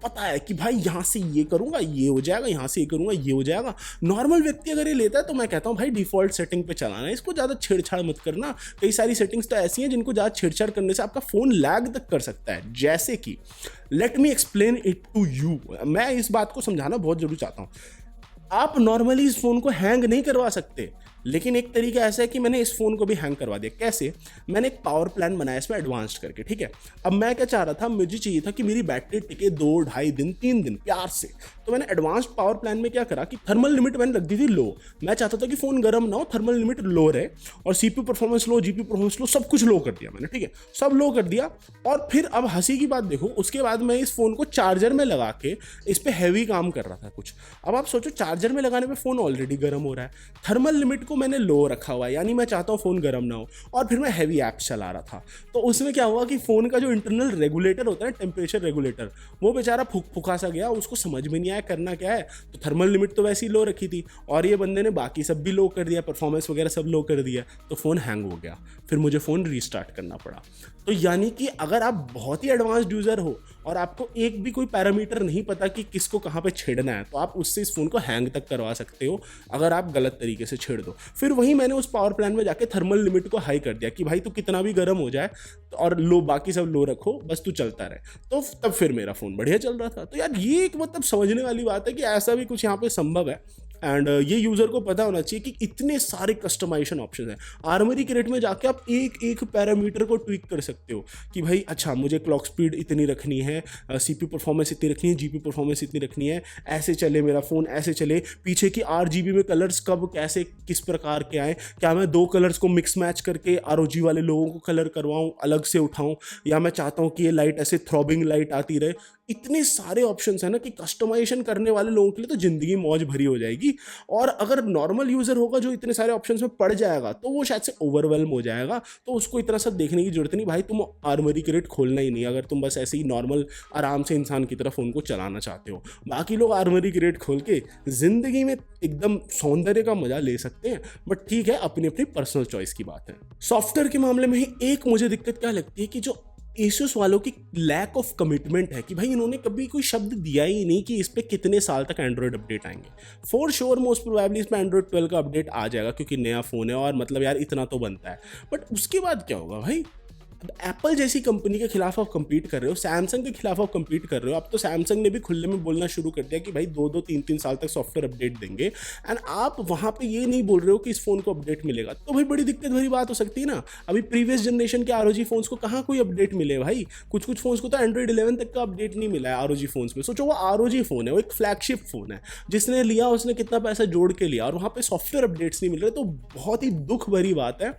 पता है कि भाई यहाँ से ये करूँगा ये हो जाएगा, यहाँ से ये करूँगा ये हो जाएगा। नॉर्मल व्यक्ति अगर ये लेता है तो मैं कहता हूँ भाई डिफ़ॉल्ट सेटिंग पे चलाना है, इसको ज़्यादा छेड़छाड़ मत करना। कई सारी सेटिंग्स तो ऐसी हैं जिनको ज़्यादा छेड़छाड़ करने से आपका फ़ोन लैग तक कर सकता है। जैसे कि let me explain it to you, मैं इस बात को समझाना बहुत ज़रूरी चाहता हूँ। आप नॉर्मली इस फ़ोन को हैंग नहीं करवा सकते, लेकिन एक तरीका ऐसा है कि मैंने इस फ़ोन को भी हैंग करवा दिया। कैसे? मैंने एक पावर प्लान बनाया इसमें एडवांस्ड करके, ठीक है। अब मैं क्या चाह रहा था, मुझे चाहिए था कि मेरी बैटरी टिके 2 ढाई दिन 3 दिन प्यार से। तो मैंने एडवांस्ड पावर प्लान में क्या करा कि थर्मल लिमिट मैंने रख दी थी लो। मैं चाहता था कि फ़ोन गर्म ना हो, थर्मल लिमिट लो रहे, और CPU performance low, GPU performance low, सब कुछ लो कर दिया मैंने, ठीक है, सब लो कर दिया। और फिर अब हंसी की बात देखो, उसके बाद मैं इस फ़ोन को चार्जर में लगा के इस पर हैवी काम कर रहा था कुछ। अब आप सोचो, चार्जर में लगाने पर फ़ोन ऑलरेडी गर्म हो रहा है, थर्मल लिमिट को मैंने लो रखा हुआ है, यानी मैं चाहता हूँ फ़ोन गर्म ना हो, और फिर मैं हैवी ऐप्स चला रहा था। तो उसमें क्या हुआ कि फ़ोन का जो इंटरनल रेगुलेटर होता है, टेम्परेचर रेगुलेटर, वो बेचारा फुका सा गया, उसको समझ में नहीं आया करना क्या है। तो थर्मल लिमिट तो वैसे ही लो रखी थी, और ये बंदे ने बाकी सब भी लो कर दिया, परफॉर्मेंस वगैरह सब लो कर दिया, तो फ़ोन हैंग हो गया। फिर मुझे फ़ोन रीस्टार्ट करना पड़ा। तो यानी कि अगर आप बहुत ही एडवांस्ड यूज़र हो और आपको एक भी कोई पैरामीटर नहीं पता कि किसको कहाँ पे छेड़ना है, तो आप उससे इस फ़ोन को हैंग तक करवा सकते हो अगर आप गलत तरीके से छेड़ दो। फिर वही मैंने उस पावर प्लान में जाके थर्मल लिमिट को हाई कर दिया कि भाई तू कितना भी गर्म हो जाए और लो, बाकी सब लो रखो, बस तू चलता रहे। तो तब फिर मेरा फ़ोन बढ़िया चल रहा था। तो यार ये एक मतलब समझने वाली बात है कि ऐसा भी कुछ यहाँ पे संभव है। एंड ये यूज़र को पता होना चाहिए कि इतने सारे कस्टमाइजेशन ऑप्शन हैं। आर्मरी क्रेट में जाके आप एक एक पैरामीटर को ट्विक कर सकते हो कि भाई अच्छा मुझे क्लॉक स्पीड इतनी रखनी है, सीपीयू परफॉर्मेंस इतनी रखनी है, जीपीयू परफॉर्मेंस इतनी रखनी है, ऐसे चले मेरा फ़ोन, ऐसे चले, पीछे की RGB में कलर्स कब कैसे किस प्रकार के आए, क्या मैं 2 कलर्स को मिक्स मैच करके ROG वाले लोगों को कलर करवाऊँ, अलग से उठाऊँ, या मैं चाहता हूँ कि ये लाइट ऐसे थ्रॉबिंग लाइट आती रहे। इतने सारे ऑप्शंस हैं ना कि कस्टमाइजेशन करने वाले लोगों के लिए तो ज़िंदगी मौज भरी हो जाएगी। और अगर नॉर्मल यूज़र होगा जो इतने सारे ऑप्शंस में पड़ जाएगा तो वो शायद से ओवरवेल्म हो जाएगा। तो उसको इतना सब देखने की जरूरत नहीं भाई, तुम आर्मरी क्रेट खोलना ही नहीं अगर तुम बस ऐसे ही नॉर्मल आराम से इंसान की तरह फ़ोन को चलाना चाहते हो। बाकी लोग आर्मरी क्रेट खोल के ज़िंदगी में एकदम सौंदर्य का मजा ले सकते हैं, बट ठीक है, अपनी अपनी पर्सनल चॉइस की बात है। सॉफ्टवेयर के मामले में ही एक मुझे दिक्कत क्या लगती है कि जो एसुस वालों की लैक ऑफ कमिटमेंट है कि भाई इन्होंने कभी कोई शब्द दिया ही नहीं कि इस पे कितने साल तक एंड्रॉयड अपडेट आएंगे। फॉर श्योर मोस्ट प्रोबेबली इसमें एंड्रॉयड 12 का अपडेट आ जाएगा क्योंकि नया फ़ोन है और मतलब यार इतना तो बनता है, बट उसके बाद क्या होगा भाई। अब एप्पल जैसी कंपनी के खिलाफ आप compete कर रहे हो, सैमसंग के खिलाफ आप compete कर रहे हो। अब तो सैमसंग ने भी खुले में बोलना शुरू कर दिया कि भाई 2-2 3-3 साल तक सॉफ्टवेयर अपडेट देंगे, एंड आप वहाँ पे ये नहीं बोल रहे हो कि इस फ़ोन को अपडेट मिलेगा, तो भाई बड़ी दिक्कत भरी बात हो सकती है ना। अभी प्रीवियस जनरेशन के ROG फ़ोन्स को कहाँ कोई अपडेट मिले भाई, कुछ कुछ फ़ोन्स को तो एंड्रॉइड 11 तक का अपडेट नहीं मिला है ROG फ़ोन्स में। सोचो वो ROG फ़ोन है, वो एक फ्लैगशिप फ़ोन है, जिसने लिया उसने कितना पैसा जोड़ के लिया, और वहाँ पे सॉफ्टवेयर अपडेट्स नहीं मिल रहे, तो बहुत ही दुख भरी बात है।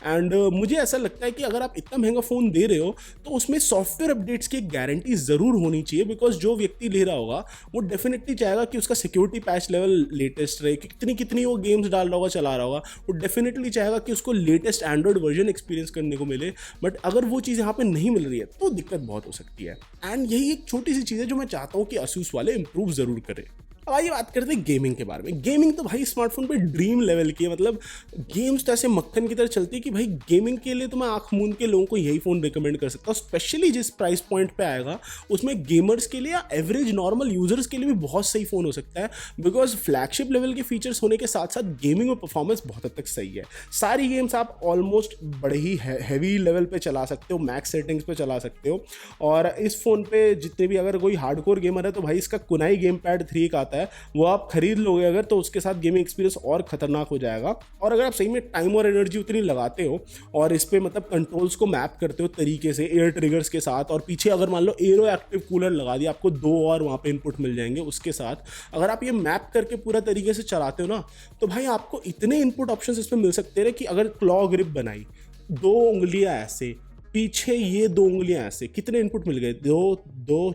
एंड मुझे ऐसा लगता है कि अगर आप इतना महंगा फ़ोन दे रहे हो तो उसमें सॉफ्टवेयर अपडेट्स की गारंटी जरूर होनी चाहिए, बिकॉज जो व्यक्ति ले रहा होगा वो डेफिनेटली चाहेगा कि उसका सिक्योरिटी पैच लेवल लेटेस्ट रहे, कितनी कितनी वो गेम्स डाल रहा होगा, चला रहा होगा, वो डेफिनेटली चाहेगा कि उसको लेटेस्ट एंड्रॉइड वर्जन एक्सपीरियंस करने को मिले। बट अगर वो चीज़ यहाँ पे नहीं मिल रही है तो दिक्कत बहुत हो सकती है। एंड यही एक छोटी सी चीज़ है जो मैं चाहता हूँ कि ASUS वाले इंप्रूव जरूर करें। अब आइए बात करते हैं गेमिंग के बारे में। गेमिंग तो भाई स्मार्टफोन पे ड्रीम लेवल की है, मतलब गेम्स तो ऐसे मक्खन की तरह चलती है कि भाई गेमिंग के लिए तो मैं आंख मूंद के लोगों को यही फ़ोन रिकमेंड कर सकता हूँ। स्पेशली जिस प्राइस पॉइंट पे आएगा उसमें गेमर्स के लिए या एवरेज नॉर्मल यूजर्स के लिए भी बहुत सही फ़ोन हो सकता है, बिकॉज फ्लैगशिप लेवल के फीचर्स होने के साथ साथ गेमिंग में परफॉर्मेंस बहुत हद तक सही है। सारी गेम्स आप ऑलमोस्ट बड़े ही हैवी लेवल पे चला सकते हो, मैक्स सेटिंग्स पे चला सकते हो। और इस फ़ोन पे जितने भी अगर कोई हार्डकोर गेमर है तो भाई इसका कुनाई गेम पैड 3 का आता है आता है वो आप खरीद लोगे अगर, तो उसके साथ गेमिंग एक्सपीरियंस और खतरनाक हो जाएगा। और अगर आप सही में टाइम और एनर्जी उतनी लगाते हो और इस पर मतलब कंट्रोल्स को मैप करते हो तरीके से एयर ट्रिगर्स के साथ, और पीछे अगर मान लो एरो एक्टिव कूलर लगा दिया, आपको 2 और वहाँ पे इनपुट मिल जाएंगे उसके साथ, अगर आप ये मैप करके पूरा तरीके से चलाते हो ना, तो भाई आपको इतने इनपुट ऑप्शंस इसमें मिल सकते हैं कि अगर क्लॉ ग्रिप बनाई, 2 उंगलियां ऐसे, पीछे ये 2 उंगलियां ऐसे, कितने इनपुट मिल गए? 2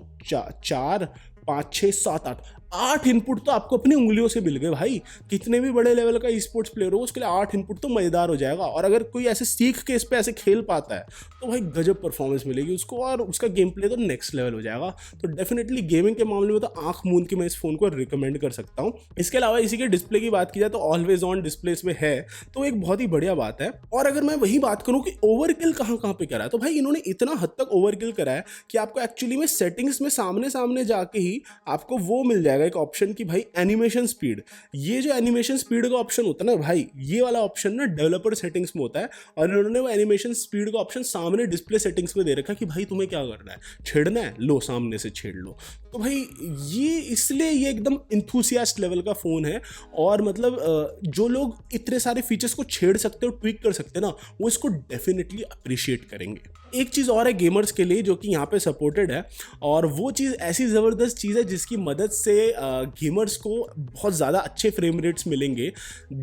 4 5 6 7 8 इनपुट तो आपको अपनी उंगलियों से मिल गए भाई। कितने भी बड़े लेवल का ई स्पोर्ट्स प्लेयर हो उसके लिए 8 इनपुट तो मजेदार हो जाएगा। और अगर कोई ऐसे सीख के इस पे ऐसे खेल पाता है तो भाई गजब परफॉर्मेंस मिलेगी उसको, और उसका गेम प्ले तो नेक्स्ट लेवल हो जाएगा। तो डेफिनेटली गेमिंग के मामले में तो आंख मूंद के मैं इस फोन को रिकमेंड कर सकता हूँ। इसके अलावा इसी के डिस्प्ले की बात की जाए तो ऑलवेज ऑन डिस्प्ले इसमें है, तो एक बहुत ही बढ़िया बात है। और अगर मैं वही बात करूँ कि ओवरकिल कहाँ कहाँ पे करा है, तो भाई इन्होंने इतना हद तक ओवरकिल करा है कि आपको एक्चुअली में सेटिंग्स में सामने सामने जाके ही आपको वो मिल जाएगा एक ऑप्शन कि भाई एनिमेशन स्पीड। ये जो एनिमेशन स्पीड का ऑप्शन होता है ना भाई, ये वाला ऑप्शन ना डेवलपर सेटिंग्स में होता है, और इन्होंने वो एनिमेशन स्पीड का ऑप्शन सामने डिस्प्ले सेटिंग्स में दे रखा कि भाई तुम्हें क्या करना है, छेड़ना है, लो सामने से छेड़ लो। तो भाई ये इसलिए ये एकदम इंथुसियास्ट लेवल का फ़ोन है। और मतलब जो लोग इतने सारे फीचर्स को छेड़ सकते हो, ट्विक कर सकते हैं ना, वो इसको डेफिनेटली अप्रिशिएट करेंगे। एक चीज़ और है गेमर्स के लिए जो कि यहाँ पे सपोर्टेड है, और वो चीज़ ऐसी ज़बरदस्त चीज़ है जिसकी मदद से गेमर्स को बहुत ज़्यादा अच्छे फ्रेम रेट्स मिलेंगे।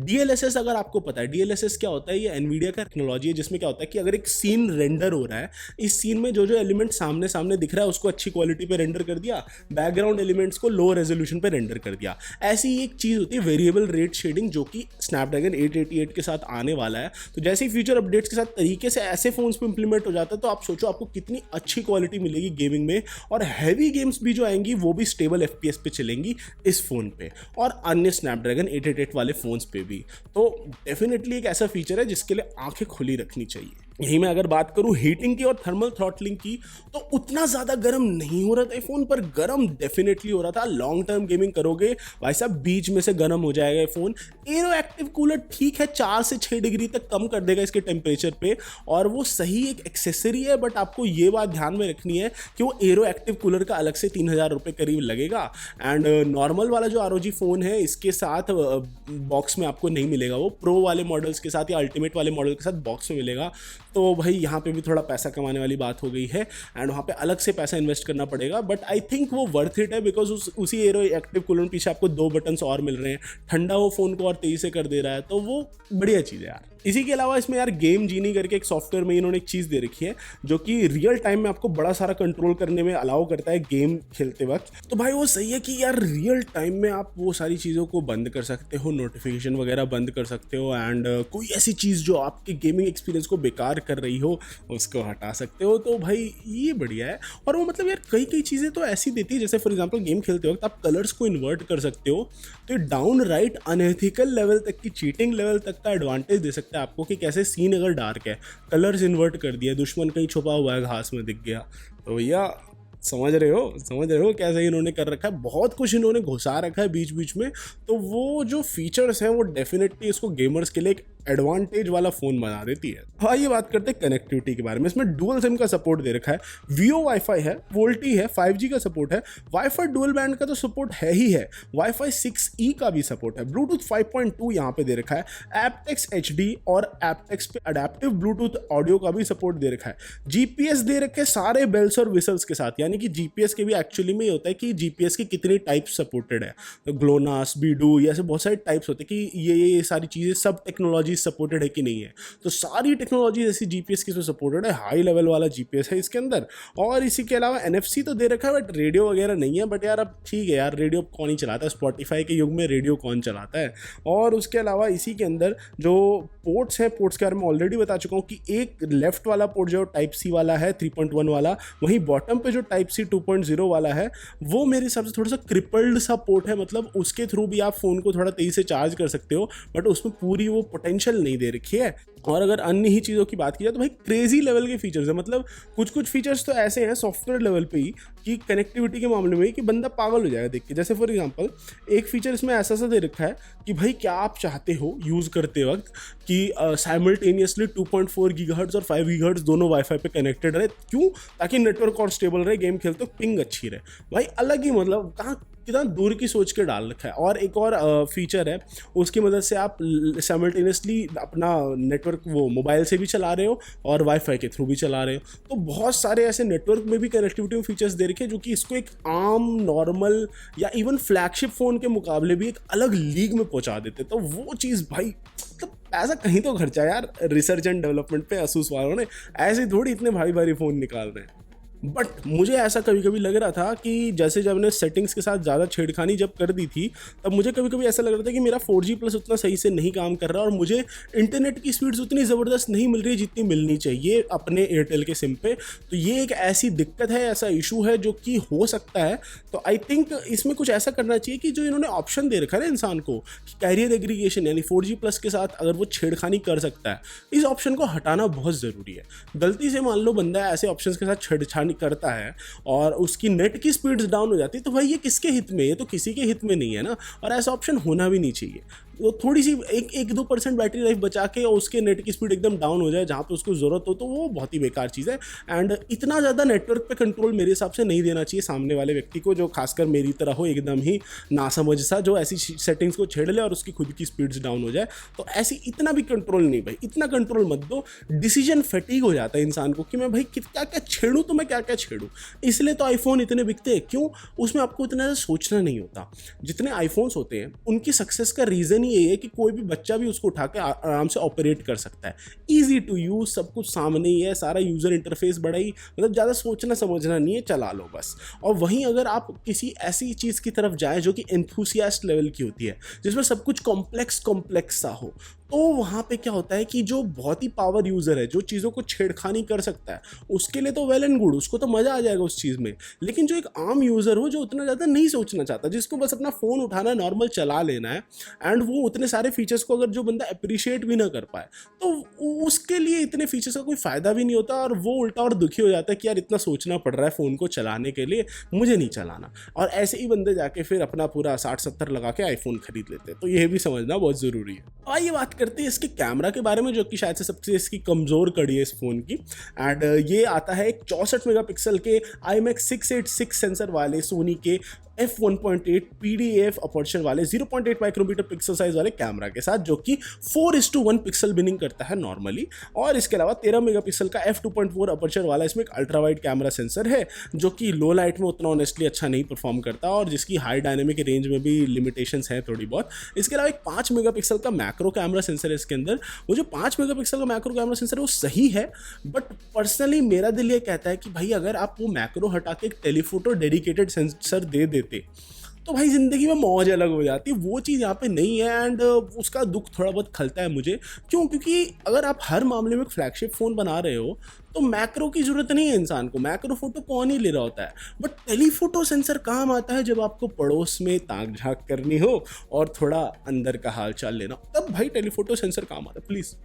DLSS, अगर आपको पता है DLSS क्या होता है, ये एनवीडिया का टेक्नोलॉजी है जिसमें क्या होता है कि अगर एक सीन रेंडर हो रहा है, इस सीन में जो जो एलिमेंट सामने सामने दिख रहा है उसको अच्छी क्वालिटी पे रेंडर कर दिया, बैकग्राउंड एलिमेंट्स को लो रेजोल्यूशन पे रेंडर कर दिया। ऐसी एक चीज़ होती है वेरिएबल रेट शेडिंग, जो कि स्नैपड्रैगन 888 के साथ आने वाला है। तो जैसे ही फ्यूचर अपडेट्स के साथ तरीके से ऐसे फोन्स पे इंप्लीमेंट हो जाता है, तो आप सोचो आपको कितनी अच्छी क्वालिटी मिलेगी गेमिंग में, और हैवी गेम्स भी जो आएंगी वो भी स्टेबल FPS पे चलेंगी इस फोन पे, और अन्य स्नैपड्रैगन 888 वाले फोन्स पे भी। तो डेफिनेटली एक ऐसा फीचर है जिसके लिए आंखें खुली रखनी चाहिए। यही मैं अगर बात करूं हीटिंग की और थर्मल थ्रॉटलिंग की, तो उतना ज़्यादा गर्म नहीं हो रहा था फ़ोन, पर गर्म डेफिनेटली हो रहा था। लॉन्ग टर्म गेमिंग करोगे भाई साहब, बीच में से गर्म हो जाएगा ये फ़ोन। एरो एक्टिव कूलर ठीक है 4 से 6 डिग्री तक कम कर देगा इसके टेम्परेचर पे, और वो सही एक एक्सेसरी है। बट आपको ये बात ध्यान में रखनी है कि वो एरो एक्टिव कूलर का अलग से 3000 रुपये करीब लगेगा। एंड नॉर्मल वाला जो ROG फ़ोन है इसके साथ बॉक्स में आपको नहीं मिलेगा, वो प्रो वाले मॉडल्स के साथ या अल्टीमेट वाले मॉडल के साथ बॉक्स में मिलेगा। तो भाई यहाँ पे भी थोड़ा पैसा कमाने वाली बात हो गई है, एंड वहाँ पे अलग से पैसा इन्वेस्ट करना पड़ेगा। बट आई थिंक वो वर्थ इट है, बिकॉज उसी एरो एक्टिव कूलर पीछे आपको 2 बटन्स और मिल रहे हैं, ठंडा वो फ़ोन को और तेज़ी से कर दे रहा है, तो वो बढ़िया चीज़ है यार। इसी के अलावा इसमें यार गेम जीनी करके एक सॉफ्टवेयर में इन्होंने एक चीज़ दे रखी है जो कि रियल टाइम में आपको बड़ा सारा कंट्रोल करने में अलाउ करता है गेम खेलते वक्त। तो भाई वो सही है कि यार रियल टाइम में आप वो सारी चीज़ों को बंद कर सकते हो, नोटिफिकेशन वगैरह बंद कर सकते हो, एंड कोई ऐसी चीज़ जो आपके गेमिंग एक्सपीरियंस को बेकार कर रही हो उसको हटा सकते हो। तो भाई ये बढ़िया है। और वो मतलब यार कई कई चीज़ें तो ऐसी देती है, जैसे फॉर एग्जाम्पल गेम खेलते वक्त आप कलर्स को इन्वर्ट कर सकते हो, तो डाउन राइट अनएथिकल लेवल तक की, चीटिंग लेवल तक का एडवांटेज दे सकता है आपको कि कैसे सीन अगर डार्क है, कलर्स इन्वर्ट कर दिया, दुश्मन कहीं छुपा हुआ है घास में दिख गया, तो भैया समझ रहे हो कैसे इन्होंने कर रखा है। बहुत कुछ इन्होंने घुसा रखा है बीच बीच में। तो वो जो फीचर्स हैं वो डेफिनेटली इसको गेमर्स के लिए एक एडवांटेज वाला फ़ोन बना देती है। हाँ, ये बात करते हैं कनेक्टिविटी के बारे में। इसमें डुअल सिम का सपोर्ट दे रखा है, Vio वाईफाई है, वोल्टी है, 5G का सपोर्ट है, वाईफाई डुअल बैंड का तो सपोर्ट है ही है, वाईफाई 6E का भी सपोर्ट है, ब्लूटूथ 5.2 यहाँ पे दे रखा है, एप्टेक्स HD और एप्टेक्स पे अडेप्टिव ब्लूटूथ ऑडियो का भी सपोर्ट दे रखा है, GPS दे रखे सारे बेल्स और विसल्स के साथ। यानी कि GPS के भी एक्चुअली में ये होता है कि GPS की कितनी टाइप्स सपोर्टेड है, तो ग्लोनास, बीडू, ये ऐसे बहुत सारे टाइप्स होते हैं कि ये सारी चीज़ें सब टेक्नोलॉजी सपोर्टेड है कि नहीं है। तो सारी टेक्नोलॉजी जैसी GPS की इसमें सपोर्टेड है, हाई लेवल वाला GPS है इसके अंदर। और इसी के अलावा NFC तो दे रखा है, बट रेडियो वगैरह नहीं है। बट यार अब ठीक है यार, रेडियो कौन ही चलाता है, स्पॉटिफाई के युग में रेडियो कौन चलाता है। और उसके अलावा इसी के अंदर जो पोर्ट्स हैं, पोर्ट्स के बारे में ऑलरेडी बता चुका हूँ कि एक लेफ्ट वाला पोर्ट जो टाइप C वाला है 3.1 वाला, वहीं बॉटम पे जो टाइप C 2.0 वाला है वो मेरे हिसाब से थोड़ा सा क्रिपल्ड सा पोर्ट है। मतलब उसके थ्रू भी आप फ़ोन को थोड़ा तेज़ी से चार्ज कर सकते हो, बट उसमें पूरी वो पोटेंशियल नहीं दे रखी है। और अगर अन्य ही चीज़ों की बात की जाए तो भाई क्रेजी लेवल के फीचर्स है। मतलब कुछ फीचर्स तो ऐसे हैं सॉफ्टवेयर लेवल पे ही कि कनेक्टिविटी के मामले में ही कि बंदा पागल हो जाएगा देख के। जैसे फॉर एग्जांपल एक फीचर इसमें ऐसा दे रखा है कि भाई क्या आप चाहते हो यूज़ करते वक्त कि साइमल्टेनियसली 2.4 गीगाहर्ट्ज़ और 5 गीगाहर्ट्ज़ दोनों वाईफाई पे कनेक्टेड रहे। क्यों? ताकि नेटवर्क और स्टेबल रहे, गेम खेलते हो पिंग अच्छी रहे। भाई अलग ही मतलब कहाँ कितना दूर की सोच के डाल रखा है। और एक और फीचर है, उसकी मदद से आप साइमल्टेनियसली अपना नेटवर्क वो मोबाइल से भी चला रहे हो और वाईफाई के थ्रू भी चला रहे हो। तो बहुत सारे ऐसे नेटवर्क में भी कनेक्टिविटी फीचर्स दे रखे हैं जो कि इसको एक आम नॉर्मल या इवन फ्लैगशिप फ़ोन के मुकाबले भी एक अलग लीग में पहुंचा देते। तो वो चीज़ भाई, मतलब पैसा कहीं तो खर्चा यार रिसर्च एंड डेवलपमेंट पे असूस वालों ने, ऐसे थोड़ी इतने भारी भारी फ़ोन निकाल रहे हैं। बट मुझे ऐसा कभी कभी लग रहा था कि जैसे जब मैंने सेटिंग्स के साथ ज़्यादा छेड़खानी जब कर दी थी, तब मुझे कभी कभी ऐसा लग रहा था कि मेरा 4G प्लस उतना सही से नहीं काम कर रहा और मुझे इंटरनेट की स्पीड्स उतनी ज़बरदस्त नहीं मिल रही जितनी मिलनी चाहिए अपने एयरटेल के सिम पे। तो ये एक ऐसी दिक्कत है, ऐसा इशू है जो कि हो सकता है। तो आई थिंक इसमें कुछ ऐसा करना चाहिए कि जो इन्होंने ऑप्शन दे रखा है ना इंसान को कि कैरियर एग्रीगेशन, यानी 4G प्लस के साथ अगर वो छेड़खानी कर सकता है, इस ऑप्शन को हटाना बहुत ज़रूरी है। गलती से मान लो बंदा ऐसे ऑप्शन के साथ छेड़छाड़ी करता है और उसकी नेट की स्पीड्स डाउन हो जाती है, तो भाई ये किसके हित में, ये तो किसी के हित में नहीं है ना। और ऐसा ऑप्शन होना भी नहीं चाहिए। तो थोड़ी सी 1-2% बैटरी लाइफ बचा के और उसके नेट की स्पीड एकदम डाउन हो जाए जहाँ पे उसको ज़रूरत हो, तो वो बहुत ही बेकार चीज़ है। एंड इतना ज़्यादा नेटवर्क पे कंट्रोल मेरे हिसाब से नहीं देना चाहिए सामने वाले व्यक्ति को, जो खासकर मेरी तरह हो एकदम ही नासमझ सा, जो ऐसी सेटिंग्स को छेड़ ले और उसकी खुद की स्पीड्स डाउन हो जाए। तो ऐसी इतना भी कंट्रोल नहीं भाई, इतना कंट्रोल मत दो। डिसीजन फैटीग हो जाता है इंसान को कि मैं भाई क्या क्या छेड़ूँ, तो मैं क्या क्या छेड़ूँ। इसलिए तो आईफोन इतने बिकते हैं, क्यों? उसमें आपको इतना ज़्यादा सोचना नहीं होता। जितने आईफोन्स होते हैं उनकी सक्सेस का रीज़न ही ये है कि कोई भी बच्चा भी उसको उठा के आराम से ऑपरेट कर सकता है। ईजी टू यूज़, सब कुछ सामने ही है, सारा यूज़र इंटरफेस बड़ा ही, मतलब ज़्यादा सोचना समझना नहीं है, चला लो बस। और वहीं अगर आप किसी ऐसी चीज़ की तरफ जाएं जो कि एंथुसियास्ट लेवल की होती है, जिसमें सब कुछ कॉम्प्लेक्स सा हो, तो वहाँ पे क्या होता है कि जो बहुत ही पावर यूज़र है, जो चीज़ों को छेड़खानी कर सकता है, उसके लिए तो वेल एंड गुड, उसको तो मज़ा आ जाएगा उस चीज़ में। लेकिन जो एक आम यूज़र हो, जो उतना ज़्यादा नहीं सोचना चाहता, जिसको बस अपना फ़ोन उठाना है, नॉर्मल चला लेना है, एंड वो उतने सारे फीचर्स को अगर जो बंदा अप्रिशिएट भी ना कर पाए, तो उसके लिए इतने फीचर्स का कोई फ़ायदा भी नहीं होता और वो उल्टा और दुखी हो जाता है कि यार इतना सोचना पड़ रहा है फ़ोन को चलाने के लिए, मुझे नहीं चलाना। और ऐसे ही बंदे जाके फिर अपना पूरा 60-70 लगा के आईफोन खरीद लेते हैं। तो ये भी समझना बहुत ज़रूरी है। आइए बात करते हैं इसके कैमरा के बारे में, जो कि शायद से सबसे इसकी कमज़ोर कड़ी है इस फ़ोन की। एंड ये आता है एक 64 मेगापिक्सल के IMX 686 सेंसर वाले सोनी के f1.8 PDAF अपर्चर वाले 0.8 माइक्रोमीटर पिक्सल साइज वाले कैमरा के साथ, जो कि 4:1 पिक्सल बिनिंग करता है नॉर्मली। और इसके अलावा 13 मेगापिक्सल का f2.4 अपर्चर वाला इसमें एक अल्ट्रा वाइड कैमरा सेंसर है, जो कि लो लाइट में उतना ऑनेस्टली अच्छा नहीं परफॉर्म करता और जिसकी हाई डायनेमिक रेंज में भी लिमिटेशंस हैं थोड़ी बहुत। इसके अलावा एक 5 मेगापिक्सल का मैक्रो कैमरा सेंसर है इसके अंदर। वो जो 5 मेगापिक्सल का मैक्रो कैमरा सेंसर है वो सही है, बट पर्सनली मेरा दिल ये कहता है कि भाई अगर आप वो मैक्रो हटा के एक टेलीफोटो डेडिकेटेड सेंसर दे देते तो भाई ज़िंदगी में मौज अलग हो जाती। वो चीज़ यहाँ पे नहीं है एंड उसका दुख थोड़ा बहुत खलता है मुझे। क्यों? क्योंकि अगर आप हर मामले में एक फ्लैगशिप फ़ोन बना रहे हो तो मैक्रो की ज़रूरत नहीं है इंसान को, मैक्रो फोटो कौन ही ले रहा होता है। बट टेलीफोटो सेंसर काम आता है जब आपको पड़ोस में ताक झाँक करनी हो और थोड़ा अंदर का हाल चाल लेना हो, तब भाई टेलीफोटो सेंसर काम आता है। प्लीज़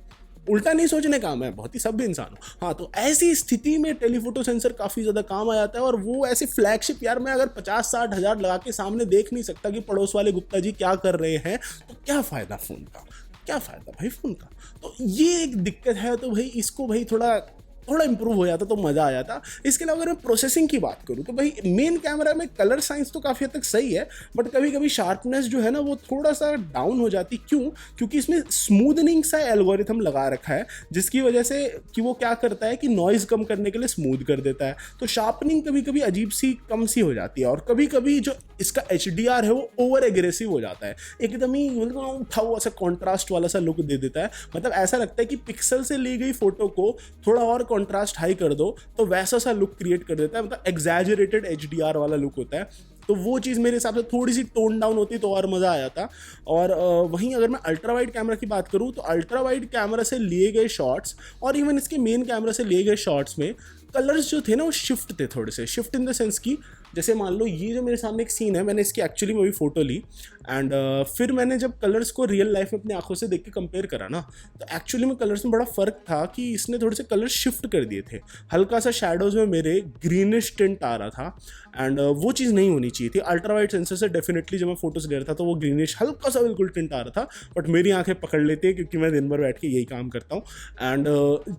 उल्टा नहीं सोचने काम है, बहुत ही सभ्य इंसान हो। हाँ, तो ऐसी स्थिति में टेलीफोटो सेंसर काफ़ी ज़्यादा काम आ जाता है। और वो ऐसे फ्लैगशिप, यार मैं अगर 50-60 हज़ार लगा के सामने देख नहीं सकता कि पड़ोस वाले गुप्ता जी क्या कर रहे हैं, तो क्या फ़ायदा फ़ोन का, क्या फ़ायदा भाई फ़ोन का। तो ये एक दिक्कत है। तो भाई इसको भाई थोड़ा इंप्रूव हो जाता तो मज़ा आ जाता। इसके अलावा अगर मैं प्रोसेसिंग की बात करूँ तो भाई मेन कैमरा में कलर साइंस तो काफ़ी हद तक सही है, बट कभी कभी शार्पनेस जो है ना वो थोड़ा सा डाउन हो जाती। क्यों? क्योंकि इसमें स्मूदनिंग सा एल्गोरिथम लगा रखा है, जिसकी वजह से कि वो क्या करता है कि नॉइज़ कम करने के लिए स्मूथ कर देता है। तो शार्पनिंग कभी कभी अजीब सी कम सी हो जाती है और कभी कभी जो इसका HDR है वो ओवर एग्रेसिव हो जाता है, एकदम ही मतलब उठा हुआ सा कॉन्ट्रास्ट वाला सा लुक दे देता है। मतलब ऐसा लगता है कि पिक्सल से ली गई फोटो को थोड़ा और कॉन्ट्रास्ट हाई कर दो तो वैसा सा लुक क्रिएट कर देता है, मतलब एग्जैजरेटेड HDR वाला लुक होता है। तो वो चीज़ मेरे हिसाब से थोड़ी सी टोन डाउन होती तो और मज़ा आ जाता। और वहीं अगर मैं अल्ट्रा वाइड कैमरा की बात करूँ तो अल्ट्रा वाइड कैमरा से लिए गए शॉट्स और इवन इसके मेन कैमरा से लिए गए शॉट्स में कलर्स जो थे ना वो शिफ्ट थे, थोड़े से शिफ्ट इन द सेंस की जैसे मान लो ये जो मेरे सामने एक सीन है, मैंने इसकी एक्चुअली में भी फ़ोटो ली एंड फिर मैंने जब कलर्स को रियल लाइफ में अपनी आंखों से देख के कंपेयर करा ना, तो एक्चुअली में कलर्स में बड़ा फ़र्क था कि इसने थोड़े से कलर शिफ्ट कर दिए थे। हल्का सा शैडोज़ में मेरे ग्रीनिश टिंट आ रहा था एंड वो चीज़ नहीं होनी चाहिए थी। अल्ट्रा वाइड सेंसर से डेफिनेटली जब मैं फोटोज़ ले रहा था तो वो ग्रीनिश हल्का सा बिल्कुल टिंट आ रहा था, बट मेरी आंखें पकड़ लेती है क्योंकि मैं दिन भर बैठ के यही काम करता हूँ। एंड